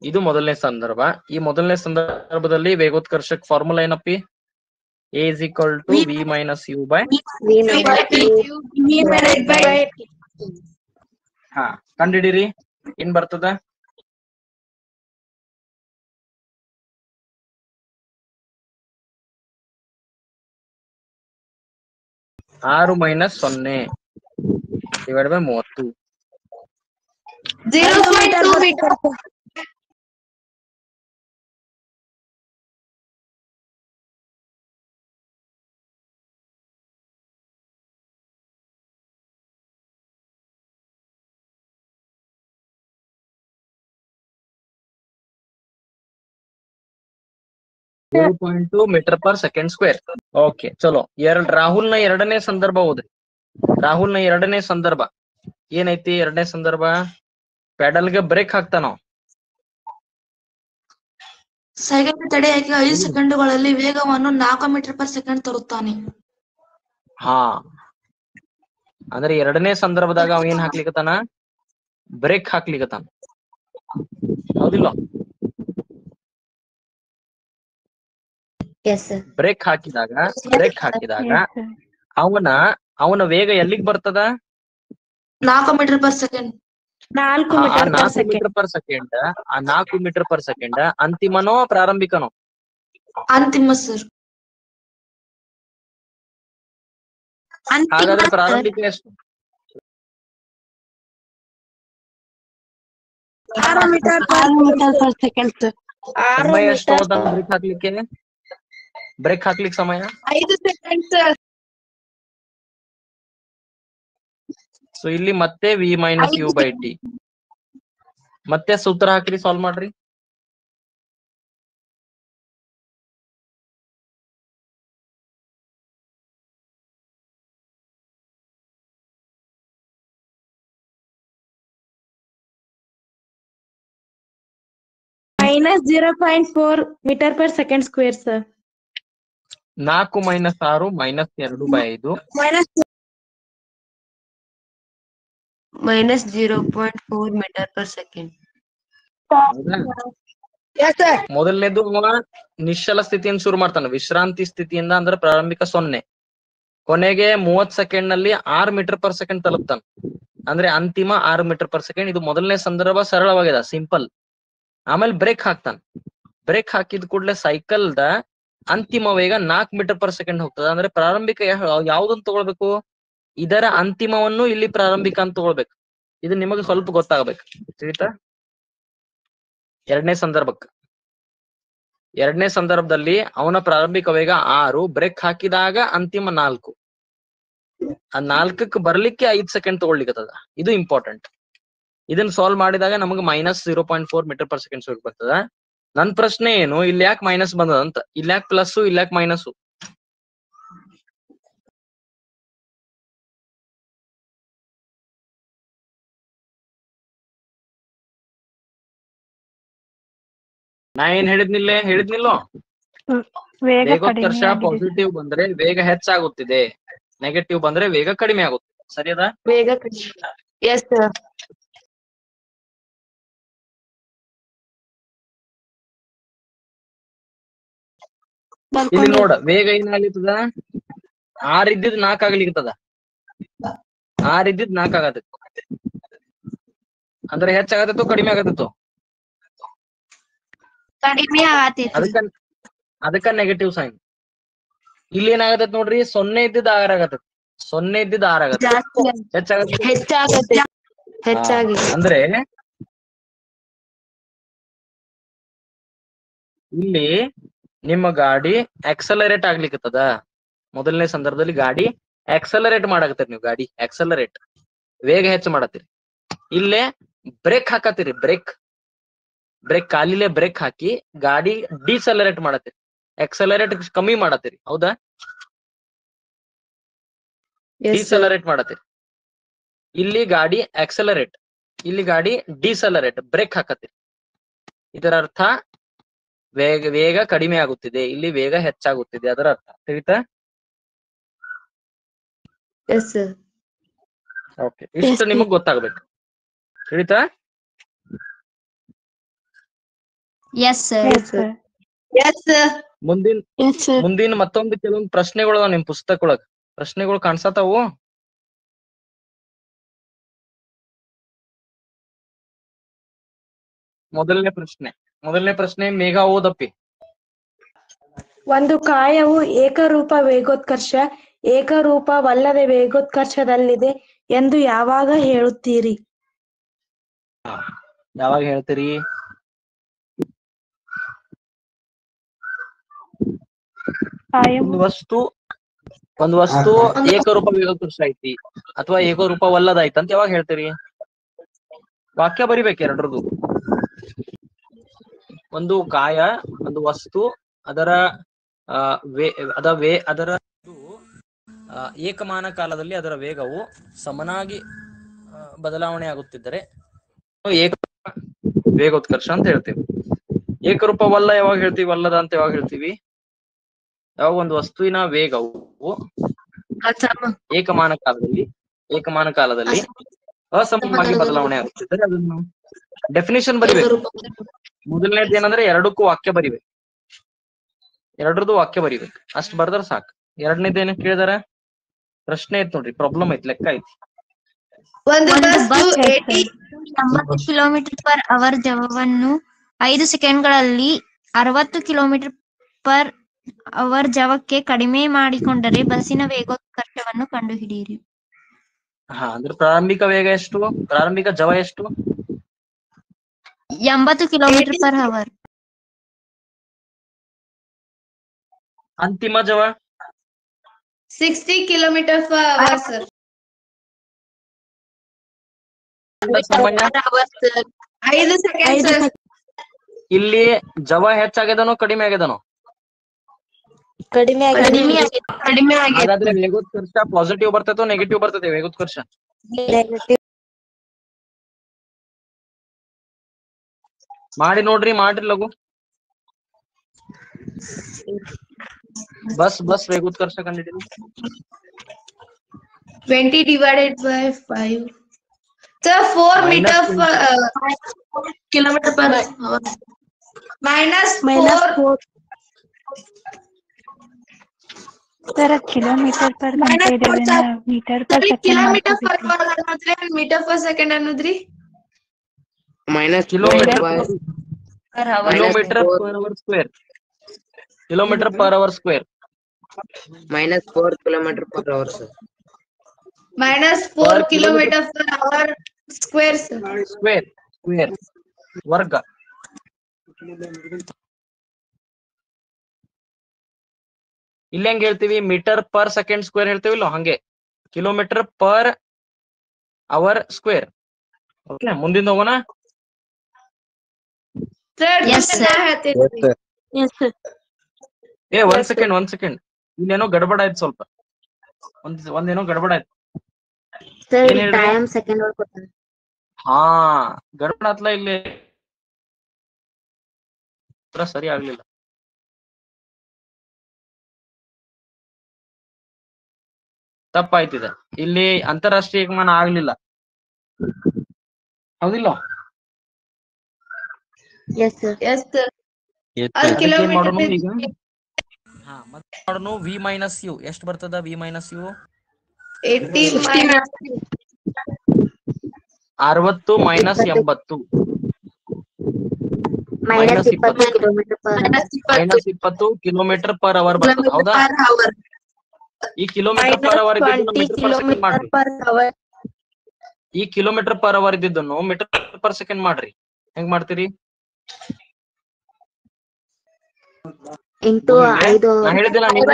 ಇದು ಮೊದಲನೇ ಸಂದರ್ಭ. ಈ ಮೊದಲನೇ ಸಂದರ್ಭದಲ್ಲಿ ವೇಗೋತ್ಕರ್ಷಕ್ ಫಾರ್ಮುಲಾ ಏನಪ್ಪಿ? A is equal to V minus U by ಕಂಡಿಡಿರಿ. ಏನ್ ಬರ್ತದ? ಆರು minus 0 divide by 30. 0.2 metre. Metre per second square. Okay, ಚಲೋ. ರಾಹುಲ್ ನ ಎರಡನೇ ಸಂದರ್ಭ ಓದ್ರಿ. ರಾಹುಲ್ ನ ಎರಡನೇ ಸಂದರ್ಭ ಏನೈತಿ? ಎರಡನೇ ಸಂದರ್ಭ, ಪೆಡಲ್ಗೆ ಬ್ರೇಕ್ ಹಾಕ್ತಾನ. ಸೈಕಲ್ ತಡೆ ಹಾಕಿ 5 ಸೆಕೆಂಡುಗಳಲ್ಲಿ ವೇಗವನ್ನು 4 ಮೀಟರ್ ಪರ್ ಸೆಕೆಂಡ್ ತರುತ್ತಾನೆ. ಹಾ, ಅಂದ್ರೆ ಎರಡನೇ ಸಂದರ್ಭದಾಗ ಅವ ಏನ್ ಹಾಕ್ಲಿಕತ್ತಾನ? ಬ್ರೇಕ್ ಹಾಕ್ಲಿಕತ್ತಾನ, ಹೌದಿಲ್ಲ? ಬ್ರೇಕ್ ಹಾಕಿದಾಗ Yes, sir. ಅವನ ವೇಗ ಎಲ್ಲಿಗ್ ಬರ್ತದ? 4 ಮೀಟರ್ ಪರ್ ಸೆಕೆಂಡ್. 4 ಆ metre per 4 second. Metre per second, ಆ 4 ಮೀಟರ್ ಪರ್ ಸೆಕೆಂಡ್ ಅಂತಿಮನೋ ಪ್ರಾರಂಭಿಕನೋ? ಅಂತಿಮ ಸರ್. ಹಾಗಾದ್ರೆ ಪ್ರಾರಂಭಿಕ ಎಷ್ಟು? 6 ಮೀಟರ್ ಪರ್ ಸೆಕೆಂಡ್. 6 ಸಮಯ ಎಷ್ಟು ಮೀಟರ್ ಹೋದ ಬ್ರೇಕ್ ಹಾಕ್ಲಿಕ್ಕೆ ಸಮಯ? 5 ಸೆಕೆಂಡ್ ಸರ್. ಸೊ ಇಲ್ಲಿ ಮತ್ತೆ v minus u by t. ಮತ್ತೆ ಸೂತ್ರ ಹಾಕ್ರಿ, ಸಾಲ್ವ್ ಮಾಡ್ರಿ. minus 0.4 meter per second square sir. 4 minus 6 minus 2/5. minus 0.4 meter per second. Yes sir. ಮೊದಲನೇದು ನಿಶ್ಚಲ ಸ್ಥಿತಿಯಿಂದ ಶುರು ಮಾಡ್ತಾನೆ, ವಿಶ್ರಾಂತಿ ಸ್ಥಿತಿಯಿಂದ ಅಂದ್ರೆ ಪ್ರಾರಂಭಿಕ 0. ಕೊನೆಗೆ 30 ಸೆಕೆಂಡ್ ನಲ್ಲಿ 6 ಮೀಟರ್ ಪರ್ ಸೆಕೆಂಡ್ ತಲುಪ್ತಾನೆ, ಅಂದ್ರೆ ಅಂತಿಮ 6 ಮೀಟರ್ ಪರ್ ಸೆಕೆಂಡ್. ಇದು ಮೊದಲನೇ ಸಂದರ್ಭ ಸರಳವಾಗಿದೆ, ಸಿಂಪಲ್. ಆಮೇಲೆ ಬ್ರೇಕ್ ಹಾಕ್ತಾನೆ. ಬ್ರೇಕ್ ಹಾಕಿದ ಕೂಡಲೇ ಸೈಕಲ್ದ ಅಂತಿಮ ವೇಗ 4 ಮೀಟರ್ ಪರ್ ಸೆಕೆಂಡ್ ಹೋಗ್ತದೆ. ಅಂದ್ರೆ ಪ್ರಾರಂಭಿಕ ಯಾವ್ದನ್ನ ತಗೊಳ್ಬೇಕು? ಇದರ ಅಂತಿಮವನ್ನು ಇಲ್ಲಿ ಪ್ರಾರಂಭಿಕ ಅಂತ ತಗೊಳ್ಬೇಕು. ಇದು ನಿಮಗೆ ಸ್ವಲ್ಪ ಗೊತ್ತಾಗಬೇಕು, ತಿಳಿತಾ? ಎರಡನೇ ಸಂದರ್ಭದಲ್ಲಿ ಅವನ ಪ್ರಾರಂಭಿಕ ವೇಗ 6, ಬ್ರೇಕ್ ಹಾಕಿದಾಗ ಅಂತಿಮ 4. ಆ 4ಕ್ಕೆ ಬರ್ಲಿಕ್ಕೆ 5 ಸೆಕೆಂಡ್ ತಗೊಳ್ಲಿಕ್ಕದ. ಇದು ಇಂಪಾರ್ಟೆಂಟ್. ಇದನ್ನ ಸಾಲ್ವ್ ಮಾಡಿದಾಗ ನಮಗೆ minus 0.4 metre per second square ಬರ್ತದ. ನನ್ ಪ್ರಶ್ನೆ ಏನು, ಇಲ್ಲಿ ಯಾಕೆ ಮೈನಸ್ ಬಂದದ ಅಂತ, ಇಲ್ಲಿ ಯಾಕೆ ಪ್ಲಸ್, ಇಲ್ಲಿ ಯಾಕೆ ಮೈನಸ್? ನಾ ಏನ್ ಹೇಳಿದ್ನಿಲ್ಲೋ? ವೇಗ ವೇಗೋತ್ಕರ್ಷ ಕಡಿಮೆಯಾಗಿದೆ. ಪಾಸಿಟಿವ್ ಬಂದ್ರೆ ವೇಗ ಹೆಚ್ಚಾಗುತ್ತಿದೆ, ನೆಗೆಟಿವ್ ಬಂದ್ರೆ ವೇಗ ಕಡಿಮೆ ಆಗುತ್ತೆ. ಸರಿಯದಾ? ವೇಗ yes sir. ಇಲ್ಲಿ ನೋಡ, ವೇಗ ಏನಾಗ್ಲಿತ್ತದ? 6 ಇದ್ದಿದ್ 4 ಆಗ್ಲಿಕ್ಕದ. 6 ಇದ್ದಿದ್ 4 ಆಗತ್ತಿತ್ತು. ಅಂದ್ರೆ ಹೆಚ್ಚಾಗತ್ತಿತ್ತು, ಕಡಿಮೆ ಆಗತ್ತಿತ್ತು? ಕಡಿಮೆ ಆಗತೈತಿ. ಅದಕ್ಕ ನೆಗೆಟಿವ್ ಸೈನ್. ಇಲ್ಲಿ ಏನಾಗತ್ತ ನೋಡ್ರಿ, 0 ಇದ್ದಿದ್ 6 ಆಗತ್ತ. 0 ಇದ್ದಿದ್ 6 ಆಗತ್ತ. ಹೆಚ್ಚಾಗತ್ತೆ. ಹೆಚ್ಚಾಗಿ ಅಂದ್ರೆ ಇಲ್ಲಿ ನಿಮ್ಮ ಗಾಡಿ ಆಕ್ಸಲರೇಟ್ ಆಗ್ಲಿಕ್ಕತ್ತದ. ಮೊದಲನೇ ಸಂದರ್ಭದಲ್ಲಿ ಗಾಡಿ ಆಕ್ಸಲರೇಟ್ ಮಾಡಾಕತ್ತೀರಿ, ನೀವು ಗಾಡಿ ಆಕ್ಸಲರೇಟ್ ವೇಗ ಹೆಚ್ಚು ಮಾಡತ್ತೀರಿ. ಇಲ್ಲೇ ಬ್ರೇಕ್ ಹಾಕತ್ತೀರಿ, ಬ್ರೇಕ್ ಕಾಲಿಲೆ ಬ್ರೇಕ್ ಹಾಕಿ ಗಾಡಿ ಡಿಸಲರೇಟ್ ಮಾಡತ್ತೀರಿ, ಆಕ್ಸಲರೇಟ್ ಕಮ್ಮಿ ಮಾಡತ್ತೀರಿ. ಹೌದಾ? ಡಿಸಲರೇಟ್ ಮಾಡತ್ತೀರಿ. ಇಲ್ಲಿ ಗಾಡಿ ಆಕ್ಸಲರೇಟ್, ಇಲ್ಲಿ ಗಾಡಿ ಡಿಸಲರೇಟ್, ಬ್ರೇಕ್ ಹಾಕತ್ತೀರಿ. ಇದರ ಅರ್ಥ ವೇಗ ಕಡಿಮೆ ಆಗುತ್ತಿದೆ, ಇಲ್ಲಿ ವೇಗ ಹೆಚ್ಚಾಗುತ್ತಿದೆ, ಅದರ ಅರ್ಥ. ತಿಳಿತಾ? ಓಕೆ, ಇಷ್ಟು ನಿಮಗ್ ಗೊತ್ತಾಗ್ಬೇಕು. ತಿಳಿತಾ? Yes sir. yes sir. ಮುಂದಿನ ಮತ್ತೊಂದು ಕೆಲವೊಂದು ಪ್ರಶ್ನೆಗಳು ನಿಮ್ ಪುಸ್ತಕ ಒಳಗ ಪ್ರಶ್ನೆಗಳು ಕಾಣ್ಸತಾವು. ಮೊದಲನೇ ಪ್ರಶ್ನೆ ಮೇಘ ಓದಪ್ಪಿ. ಒಂದು ಕಾಯವು ಏಕರೂಪ ವೇಗೋತ್ಕರ್ಷ ಏಕರೂಪವಲ್ಲದ ವೇಗೋತ್ಕರ್ಷದಲ್ಲಿದೆ ಎಂದು ಯಾವಾಗ ಹೇಳುತ್ತೀರಿ? ಯಾವಾಗ ಹೇಳ್ತೀರಿ? ಒಂದು ವಸ್ತು ಏಕರೂಪ ವೇಗೋತ್ಕರ್ಷ ಐತಿ ಅಥವಾ ಏಕರೂಪವಲ್ಲದಾಯ್ತು ಅಂತ ಯಾವಾಗ ಹೇಳ್ತೀರಿ? ವಾಕ್ಯ ಬರಿಬೇಕು ಎರಡರದು. ಒಂದು ಕಾಯ, ಒಂದು ವಸ್ತು, ಅದರ ಏಕಮಾನ ಕಾಲದಲ್ಲಿ ಅದರ ವೇಗವು ಸಮನಾಗಿ ಬದಲಾವಣೆ ಆಗುತ್ತಿದ್ದರೆ ಏಕ ವೇಗೋತ್ಕರ್ಷ ಅಂತ ಹೇಳ್ತೇವೆ. ಏಕರೂಪವಲ್ಲ ಯಾವಾಗ ಹೇಳ್ತೀವಿ, ಅಲ್ಲದ ಅಂತ ಯಾವಾಗ ಹೇಳ್ತೀವಿ? ಯಾವ ಒಂದು ವಸ್ತುವಿನ ವೇಗವು ಏಕಮಾನ ಕಾಲದಲ್ಲಿ ಅಸಮವಾಗಿ ಬದಲಾವಣೆ ಆಗುತ್ತಿದ್ದರೆ ಅದನ್ನು ಡೆಫಿನಿಷನ್ ಬರಿಬೇಕು. ಮೊದಲನೇದು ಏನಂದ್ರೆ ಎರಡಕ್ಕೂ ವಾಕ್ಯ ಬರಿಬೇಕು, ಎರಡರದು ವಾಕ್ಯ ಬರಿಬೇಕು, ಅಷ್ಟ್ ಬರ್ದ್ರ ಸಾಕು. ಎರಡನೇದು ಏನ ಕೇಳಿದಾರ? ಪ್ರಶ್ನೆ ಐತ್ ನೋಡ್ರಿ, ಪ್ರಾಬ್ಲಮ್ ಐತಿ, ಲೆಕ್ಕ ಐತಿ. ಒಂದು ಬಸ್ 80 ಕಿಲೋಮೀಟರ್ ಪರ್ ಅವರ್ ಜವವನ್ನು 5 ಸೆಕೆಂಡ್ಗಳಲ್ಲಿ 60 ಕಿಲೋಮೀಟರ್ ಪರ್ ಅವರ್ ಜವಕ್ಕೆ ಕಡಿಮೆ ಮಾಡಿಕೊಂಡರೆ ಬಸ್ಸಿನ ವೇಗೋತ್ಕರ್ಷವನ್ನು ಕಂಡುಹಿಡಿಯಿರಿ. ಅಂದ್ರೆ ಪ್ರಾರಂಭಿಕ ವೇಗ ಎಷ್ಟು? ಪ್ರಾರಂಭಿಕ ಜವ ಎಷ್ಟು? 80 ಕಿಲೋಮೀಟರ್ ಪರ್ ಅವರ್. ಅಂತಿಮ ಜವ 60 kilometer per hour, sir. ಸಮಯ 5 seconds, sir. ಇಲ್ಲಿ ಜವ ಹೆಚ್ಚಾಗ್ಯದನೋ ಕಡಿಮೆ ಆಗ್ಯದನೋ? ಕಡಿಮೆ ಹಾಗಾದ್ರೆ ವೇಗೋತ್ಕರ್ಷ ಪಾಸಿಟಿವ್ ಬರ್ತೈತೋ ನೆಗೆಟಿವ್ ಬರ್ತೈತೆ? ವೇಗೋತ್ಕರ್ಷ ಮಾಡಿ ನೋಡ್ರಿ, ಮಾಡ್ರಿ ಲಘು. Bus ವೇಗೋತ್ಕರ್ಷ ಕಂಡಿದ್ದೀವಿ. 20 divided by 5. Sir, 4 meter per kilometer per hour. minus 4. Sir kilometre per ಗಂಟೆ ಇದೆ, metre per second kilometre per hour ಅನ್ನೋದ್ರಿ ಮೀಟರ್ ಪರ್ ಸೆಕೆಂಡ್ ಅನ್ನೋದ್ರಿ minus kilometre per hour square. Kilometre per hour square minus 4 kilometre per hour sir. minus 4 kilometer per hour square, sir. Square ವರ್ಗ. ಇಲ್ಲಿ ಹೆಂಗ್ ಹೇಳ್ತೀವಿ? Metre per second square ಹೇಳ್ತೀವಿಲ್ಲ, ಹಂಗೆ kilometre per hour square. Okay, ಮುಂದಿನ ಹೋಗೋಣ. Sir, Yes, sir. ಒಂದ್ second ಇಲ್ಲೇನೋ ಗಡಬಡ ಆಯ್ತು, ಸ್ವಲ್ಪ ಒಂದೇನೋ ಗಡಬಡ ಆಯ್ತು. ಏನ್ ಹೇಳ್ರಿ? ಹಾ, ಗಡಬಡ ಆತ್ಲ, ಇಲ್ಲಿ ಸರಿ ಆಗ್ಲಿಲ್ಲ. ತಪ್ಪಾಯ್ತಿದೆ. ಇಲ್ಲಿ ಅಂತಾರಾಷ್ಟ್ರೀಯ ಏಕಮಾನ ಆಗ್ಲಿಲ್ಲ, ಹೌದಿಲ್ಲ? Yes, sir. ಅದಕ್ಕೆ ಏನ್ ಮಾಡೋಣ ಈಗ? ಮತ್ತೆ ಮಾಡೋಣ ವಿ ಮೈನಸ್ ಯು. ಎಷ್ಟು ಬರ್ತದ V minus U? 80 minus 60 minus 80 minus 20 kilometre per hour ಬರ್ತದೆ, ಹೌದಾ? ಈ ಕಿಲೋಮೀಟರ್ ಪರ್ ಅವರ್ ಇದ್ದಿದ್ದು ಮೀಟರ್ ಪರ್ ಸೆಕೆಂಡ್ ಮಾಡ್ರಿ. ಈ ಕಿಲೋಮೀಟರ್ ಪರ್ ಅವರ್ ಇದ್ದಿದ್ದನ್ನು ಮೀಟರ್ ಪರ್ ಸೆಕೆಂಡ್ ಮಾಡ್ರಿ. ಹೆಂಗ್ ಮಾಡ್ತೀರಿ? ನಾ ಹೇಳಿದ್ದಿಲ್ಲ ನೀವು?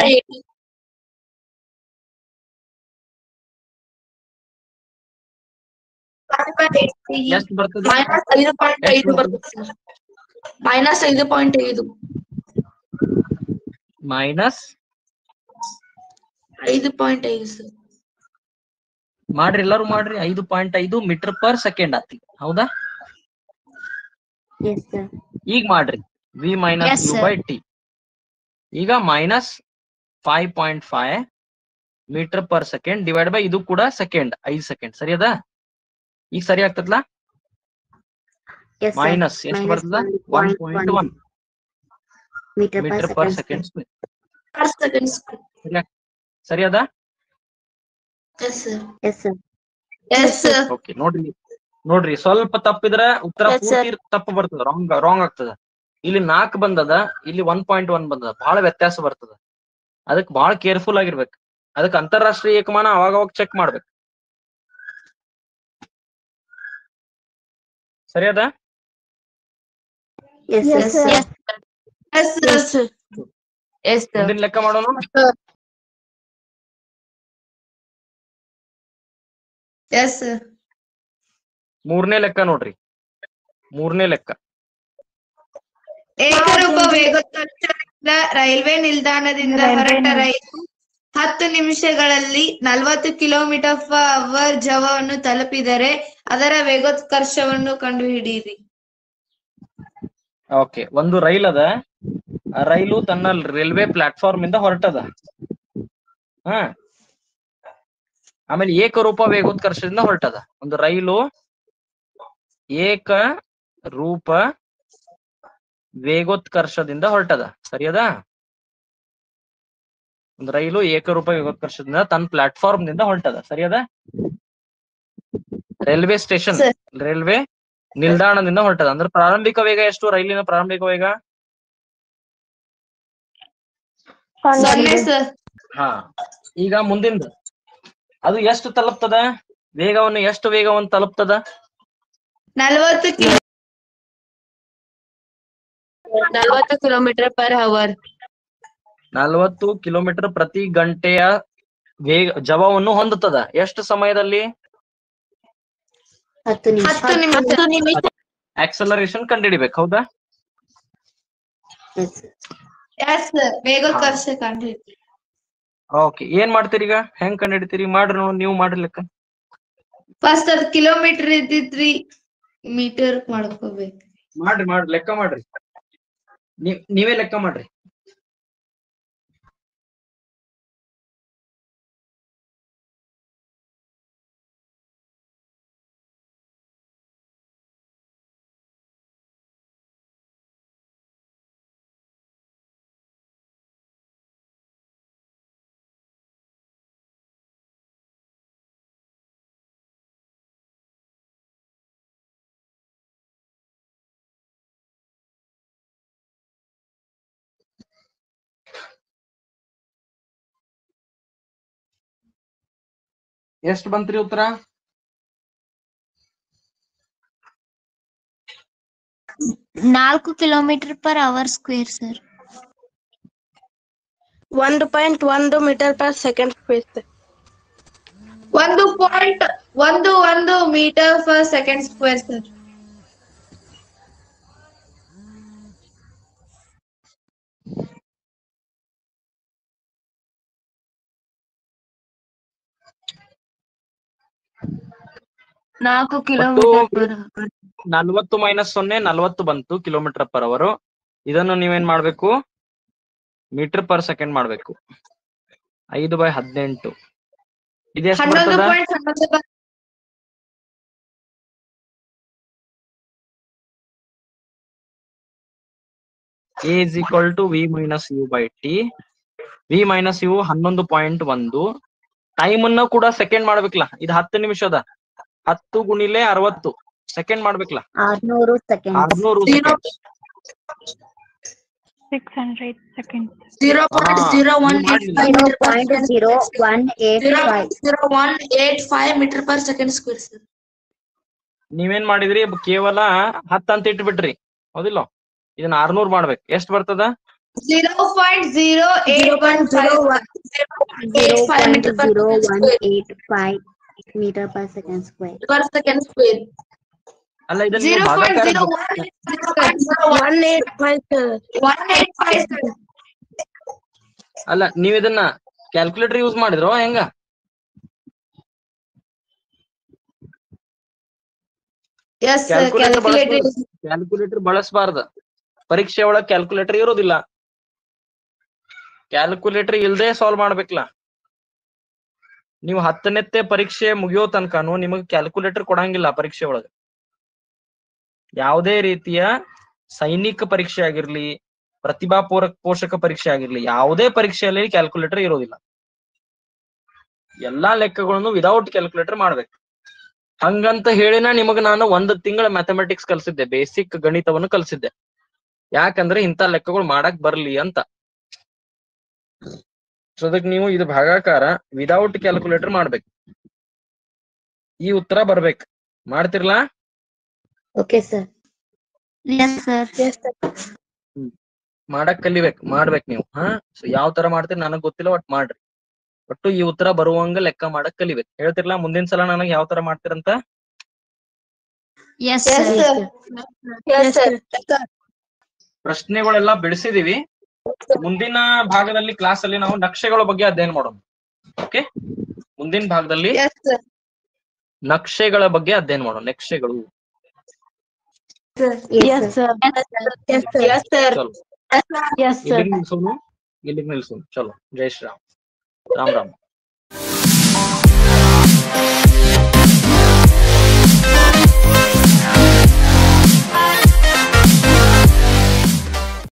ಎಷ್ಟು ಬರ್ತದೆ? -5.5 ಬರ್ತದೆ ಸರ್. -5.5 minus 5.5 sir. ಮಾಡ್ರಿ, ಎಲ್ಲಾರು ಮಾಡ್ರಿ. 5.5 ಮೀಟರ್ ಪರ್ ಸೆಕೆಂಡ್ ಆತಿ, ಹೌದಾ? ಈಗ ಮಾಡ್ರಿ V minus Yes, U sir. By T. ಈಗ minus 5.5 metre per second divide by ಇದು ಕೂಡ ಸೆಕೆಂಡ್, 5 ಸೆಕೆಂಡ್. ಸರಿ ಅದ? ಈಗ ಸರಿ ಆಗ್ತದಲ್ಲ? ಮೈನಸ್ ಎಷ್ಟು ಬರ್ತದ? 1.1 ಮೀಟರ್ ಪರ್ ಸೆಕೆಂಡ್ ಸ್ಕ್ವೇರ್. ಸರಿ ಅದ? Yes, sir. ಓಕೆ, ನೋಡ್ರಿ ಸ್ವಲ್ಪ ತಪ್ಪಿದ್ರ ಉತ್ತರ Yes, sir. ಪೂರ್ತಿ ತಪ್ಪು ಬರ್ತದ, ರಾಂಗ್ ಆಗ್ತದ. ಇಲ್ಲಿ 4 ಬಂದದ, ಇಲ್ಲಿ 1.1 ಬಂದದ, ಬಹಳ ವ್ಯತ್ಯಾಸ ಬರ್ತದ. ಅದಕ್ಕೆ ಬಹಳ ಕೇರ್ಫುಲ್ ಆಗಿರ್ಬೇಕು. ಅದಕ್ಕೆ ಅಂತಾರಾಷ್ಟ್ರೀಯ ಏಕಮಾನ ಅವಾಗ ಚೆಕ್ ಮಾಡ್ಬೇಕು. ಸರಿ ಅದ? ಮುಂದಿನ ಲೆಕ್ಕ ಮಾಡೋಣ. Yes, sir. ಮೂರನೇ ಲೆಕ್ಕ ನೋಡ್ರಿ, ಮೂರನೇ ಲೆಕ್ಕ. ಏಕರೂಪ ವೇಗೋತ್ಕರ್ಷದಿಂದ ರೈಲ್ವೆ ನಿಲ್ದಾಣದಿಂದ ಹೊರಟ ರೈಲು 10 ನಿಮಿಷಗಳಲ್ಲಿ 40 ಕಿಲೋಮೀಟರ್ ಪರ್ ಅವರ್ ಜವವನ್ನು ತಲುಪಿದರೆ ಅದರ ವೇಗೋತ್ಕರ್ಷವನ್ನು ಕಂಡುಹಿಡಿಯಿರಿ. ಓಕೆ, ಒಂದು ರೈಲ್ ಅದ. ಆ ರೈಲು ತನ್ನ ರೈಲ್ವೆ ಪ್ಲಾಟ್ಫಾರ್ಮ್ ಇಂದ ಹೊರಟದ. ಹ ಆಮೇಲೆ ಏಕರೂಪ ವೇಗೋತ್ಕರ್ಷದಿಂದ ಹೊರಟದ. ಒಂದು ರೈಲು ಏಕ ರೂಪ ವೇಗೋತ್ಕರ್ಷದಿಂದ ಹೊರಟದ. ಸರಿಯದಾ? ಒಂದು ರೈಲು ಏಕರೂಪ ವೇಗೋತ್ಕರ್ಷದಿಂದ ತನ್ನ ಪ್ಲಾಟ್ಫಾರ್ಮ್ ದಿಂದ ಹೊರಟದ. ಸರಿಯದ? ರೈಲ್ವೆ ಸ್ಟೇಷನ್, ರೈಲ್ವೆ ನಿಲ್ದಾಣದಿಂದ ಹೊರಟದ. ಅಂದ್ರೆ ಪ್ರಾರಂಭಿಕ ವೇಗ ಎಷ್ಟು? ರೈಲಿನ ಪ್ರಾರಂಭಿಕ ವೇಗ ಹಾ. ಈಗ ಮುಂದಿಂದ ಅದು ಎಷ್ಟು ತಲುಪ್ತದ? ಎಷ್ಟು ವೇಗವನ್ನು ತಲುಪ್ತದ? 40 ಕಿಲೋಮೀಟರ್ ಪರ್ ಅವರ್. 40 ಕಿಲೋಮೀಟರ್ ಪ್ರತಿ ಗಂಟೆಯ ಜವವನ್ನು ಹೊಂದುತ್ತದ. ಎಷ್ಟು ಸಮಯದಲ್ಲಿ? 10 ನಿಮಿಷ. ಆಕ್ಸಲರೇಷನ್ ಕಂಡುಹಿಡಿಬೇಕು. ಹೌದಾ? ವೇಗೋತ್ಕರ್ಷ ಕಂಡುಹಿಡಿತೀವಿ. ಓಕೆ, ಏನ್ ಮಾಡ್ತೀರಿ ಈಗ? ಹೆಂಗ್ ಕಂಡುಹಿಡಿತೀರಿ? ಮಾಡ್ರಿ ನೋಡಿ, ನೀವು ಮಾಡ್ಲಿಕ್ಕ. ಫಸ್ಟ್ ಅದ್ ಕಿಲೋಮೀಟರ್ ಇದ್ದಿದ್ರಿ ಮೀಟರ್ ಮಾಡ್ಕೋಬೇಕು. ಮಾಡ್ರಿ ಲೆಕ್ಕ ಮಾಡ್ರಿ. ನೀವೇ ಲೆಕ್ಕ ಮಾಡ್ರಿ. ಎಷ್ಟು ಬಂತ್ರಿ ಉತ್ತರ? 4 kilometre per hour square sir. 1.1 metre per second square. 1.11 metre per second square sir. ಒಟ್ಟು 40 ಮೈನಸ್ 0 40 ಬಂತು ಕಿಲೋಮೀಟರ್ ಪರ್ ಅವರ್. ಇದನ್ನು ನೀವೇನ್ ಮಾಡ್ಬೇಕು? ಮೀಟರ್ ಪರ್ ಸೆಕೆಂಡ್ ಮಾಡ್ಬೇಕು. 5/18 ಇದೆಷ್ಟು ಬರ್ತದ? 'A is equal to V minus U by T'. V minus U 11.1. Time ಅನ್ನ ಕೂಡ ಸೆಕೆಂಡ್ ಮಾಡ್ಬೇಕಲ್ಲ. ಇದು 10 ನಿಮಿಷದ. 10 ಗುಣಿಲೆ 60 ಸೆಕೆಂಡ್ ಮಾಡ್ಬೇಕಲ್ಲ. 600 second. 600 second. 600 seconds. 0.0185 metre per second square sir. ನೀವೇನ್ ಮಾಡಿದ್ರಿ? ಕೇವಲ 10 ಅಂತ ಇಟ್ಬಿಟ್ರಿ. ಹೌದಿಲ್ಲ? ಇದನ್ನ 600 ಮಾಡ್ಬೇಕು. ಎಷ್ಟು ಬರ್ತದ? 0.0185 ಮೀಟರ್ ಪರ್ ಸೆಕೆಂಡ್ ಸ್ಕ್ವೇರ್. ಅಲ್ಲ, ಇದನ್ನ ನೀವು ಭಾಗಾಕಾರ 185. ಅಲ್ಲ, ನೀವ್ ಇದನ್ನ ಕ್ಯಾಲ್ಕುಲೇಟರ್ ಯೂಸ್ ಮಾಡಿದ್ರೋ ಹೆಂಗ? ಕ್ಯಾಲ್ಕುಲೇಟರ್ ಬಳಸಬಾರ್ದ. ಪರೀಕ್ಷೆ ಒಳಗ್ ಕ್ಯಾಲ್ಕುಲೇಟರ್ ಇರೋದಿಲ್ಲ. ಕ್ಯಾಲ್ಕುಲೇಟರ್ ಇಲ್ದೆ ಸಾಲ್ವ್ ಮಾಡ್ಬೇಕಲ್ಲ. ನೀವು 10ನೇ ಪರೀಕ್ಷೆ ಮುಗಿಯೋ ತನಕನು ನಿಮಗ್ ಕ್ಯಾಲ್ಕುಲೇಟರ್ ಕೊಡಂಗಿಲ್ಲ ಪರೀಕ್ಷೆ ಒಳಗ. ಯಾವುದೇ ರೀತಿಯ ಸೈನಿಕ ಪರೀಕ್ಷೆ ಆಗಿರ್ಲಿ, ಪ್ರತಿಭಾ ಪೋಷಕ ಪರೀಕ್ಷೆ ಆಗಿರ್ಲಿ, ಯಾವುದೇ ಪರೀಕ್ಷೆಯಲ್ಲಿ ಕ್ಯಾಲ್ಕುಲೇಟರ್ ಇರೋದಿಲ್ಲ. ಎಲ್ಲಾ ಲೆಕ್ಕಗಳನ್ನು ವಿದೌಟ್ ಕ್ಯಾಲ್ಕುಲೇಟರ್ ಮಾಡ್ಬೇಕು. ಹಂಗಂತ ಹೇಳಿನ ನಿಮಗ ನಾನು 1 ತಿಂಗಳ ಮ್ಯಾಥಮೆಟಿಕ್ಸ್ ಕಲ್ಸಿದ್ದೆ, ಬೇಸಿಕ್ ಗಣಿತವನ್ನು ಕಲ್ಸಿದ್ದೆ. ಯಾಕಂದ್ರೆ ಇಂಥ ಲೆಕ್ಕಗಳು ಮಾಡಕ್ ಬರ್ಲಿ ಅಂತ. ಸೊ ಅದಕ್ಕೆ ನೀವು ಇದು ಭಾಗಾಕಾರ ವಿದೌಟ್ ಕ್ಯಾಲ್ಕುಲೇಟರ್ ಮಾಡ್ಬೇಕು. ಈ ಉತ್ತರ ಬರ್ಬೇಕು. ಮಾಡ್ತಿರ್ಲಾ? Okay sir. ಮಾಡಕ್ ಮಾಡ್ಬೇಕು ನೀವು. ಸೊ ಯಾವ ತರ ಮಾಡ್ತೀರಿ ನನಗ್ ಗೊತ್ತಿಲ್ಲ, ಒಟ್ ಮಾಡ್ರಿ. ಒಟ್ಟು ಈ ಉತ್ತರ ಬರುವಂಗ ಲೆಕ್ಕ ಮಾಡಕ್ ಕಲಿಬೇಕು. ಹೇಳ್ತಿರ್ಲಾ? ಮುಂದಿನ ಸಲ ನನಗ್ ಯಾವ ತರ ಮಾಡ್ತೀರಂತ? ಪ್ರಶ್ನೆಗಳೆಲ್ಲ ಬಿಡಿಸಿದೀವಿ. ಮುಂದಿನ ಭಾಗದಲ್ಲಿ ಕ್ಲಾಸ್ ಅಲ್ಲಿ ನಾವು ನಕ್ಷೆಗಳ ಬಗ್ಗೆ ಅಧ್ಯಯನ ಮಾಡೋಣ. ಓಕೆ, ಮುಂದಿನ ಭಾಗದಲ್ಲಿ ನಕ್ಷೆಗಳ ಬಗ್ಗೆ ಅಧ್ಯಯನ ಮಾಡೋಣ. ನಕ್ಷೆಗಳು Yes, sir. Yes, sir. Yes, sir. ಚಲೋ Yes, sir. ಇಲ್ಲಿಗೆ ನಿಲ್ಸೋನು ಚಲೋ. ಜೈ ಶ್ರೀರಾಮ್. ರಾಮ್ ರಾಮ್.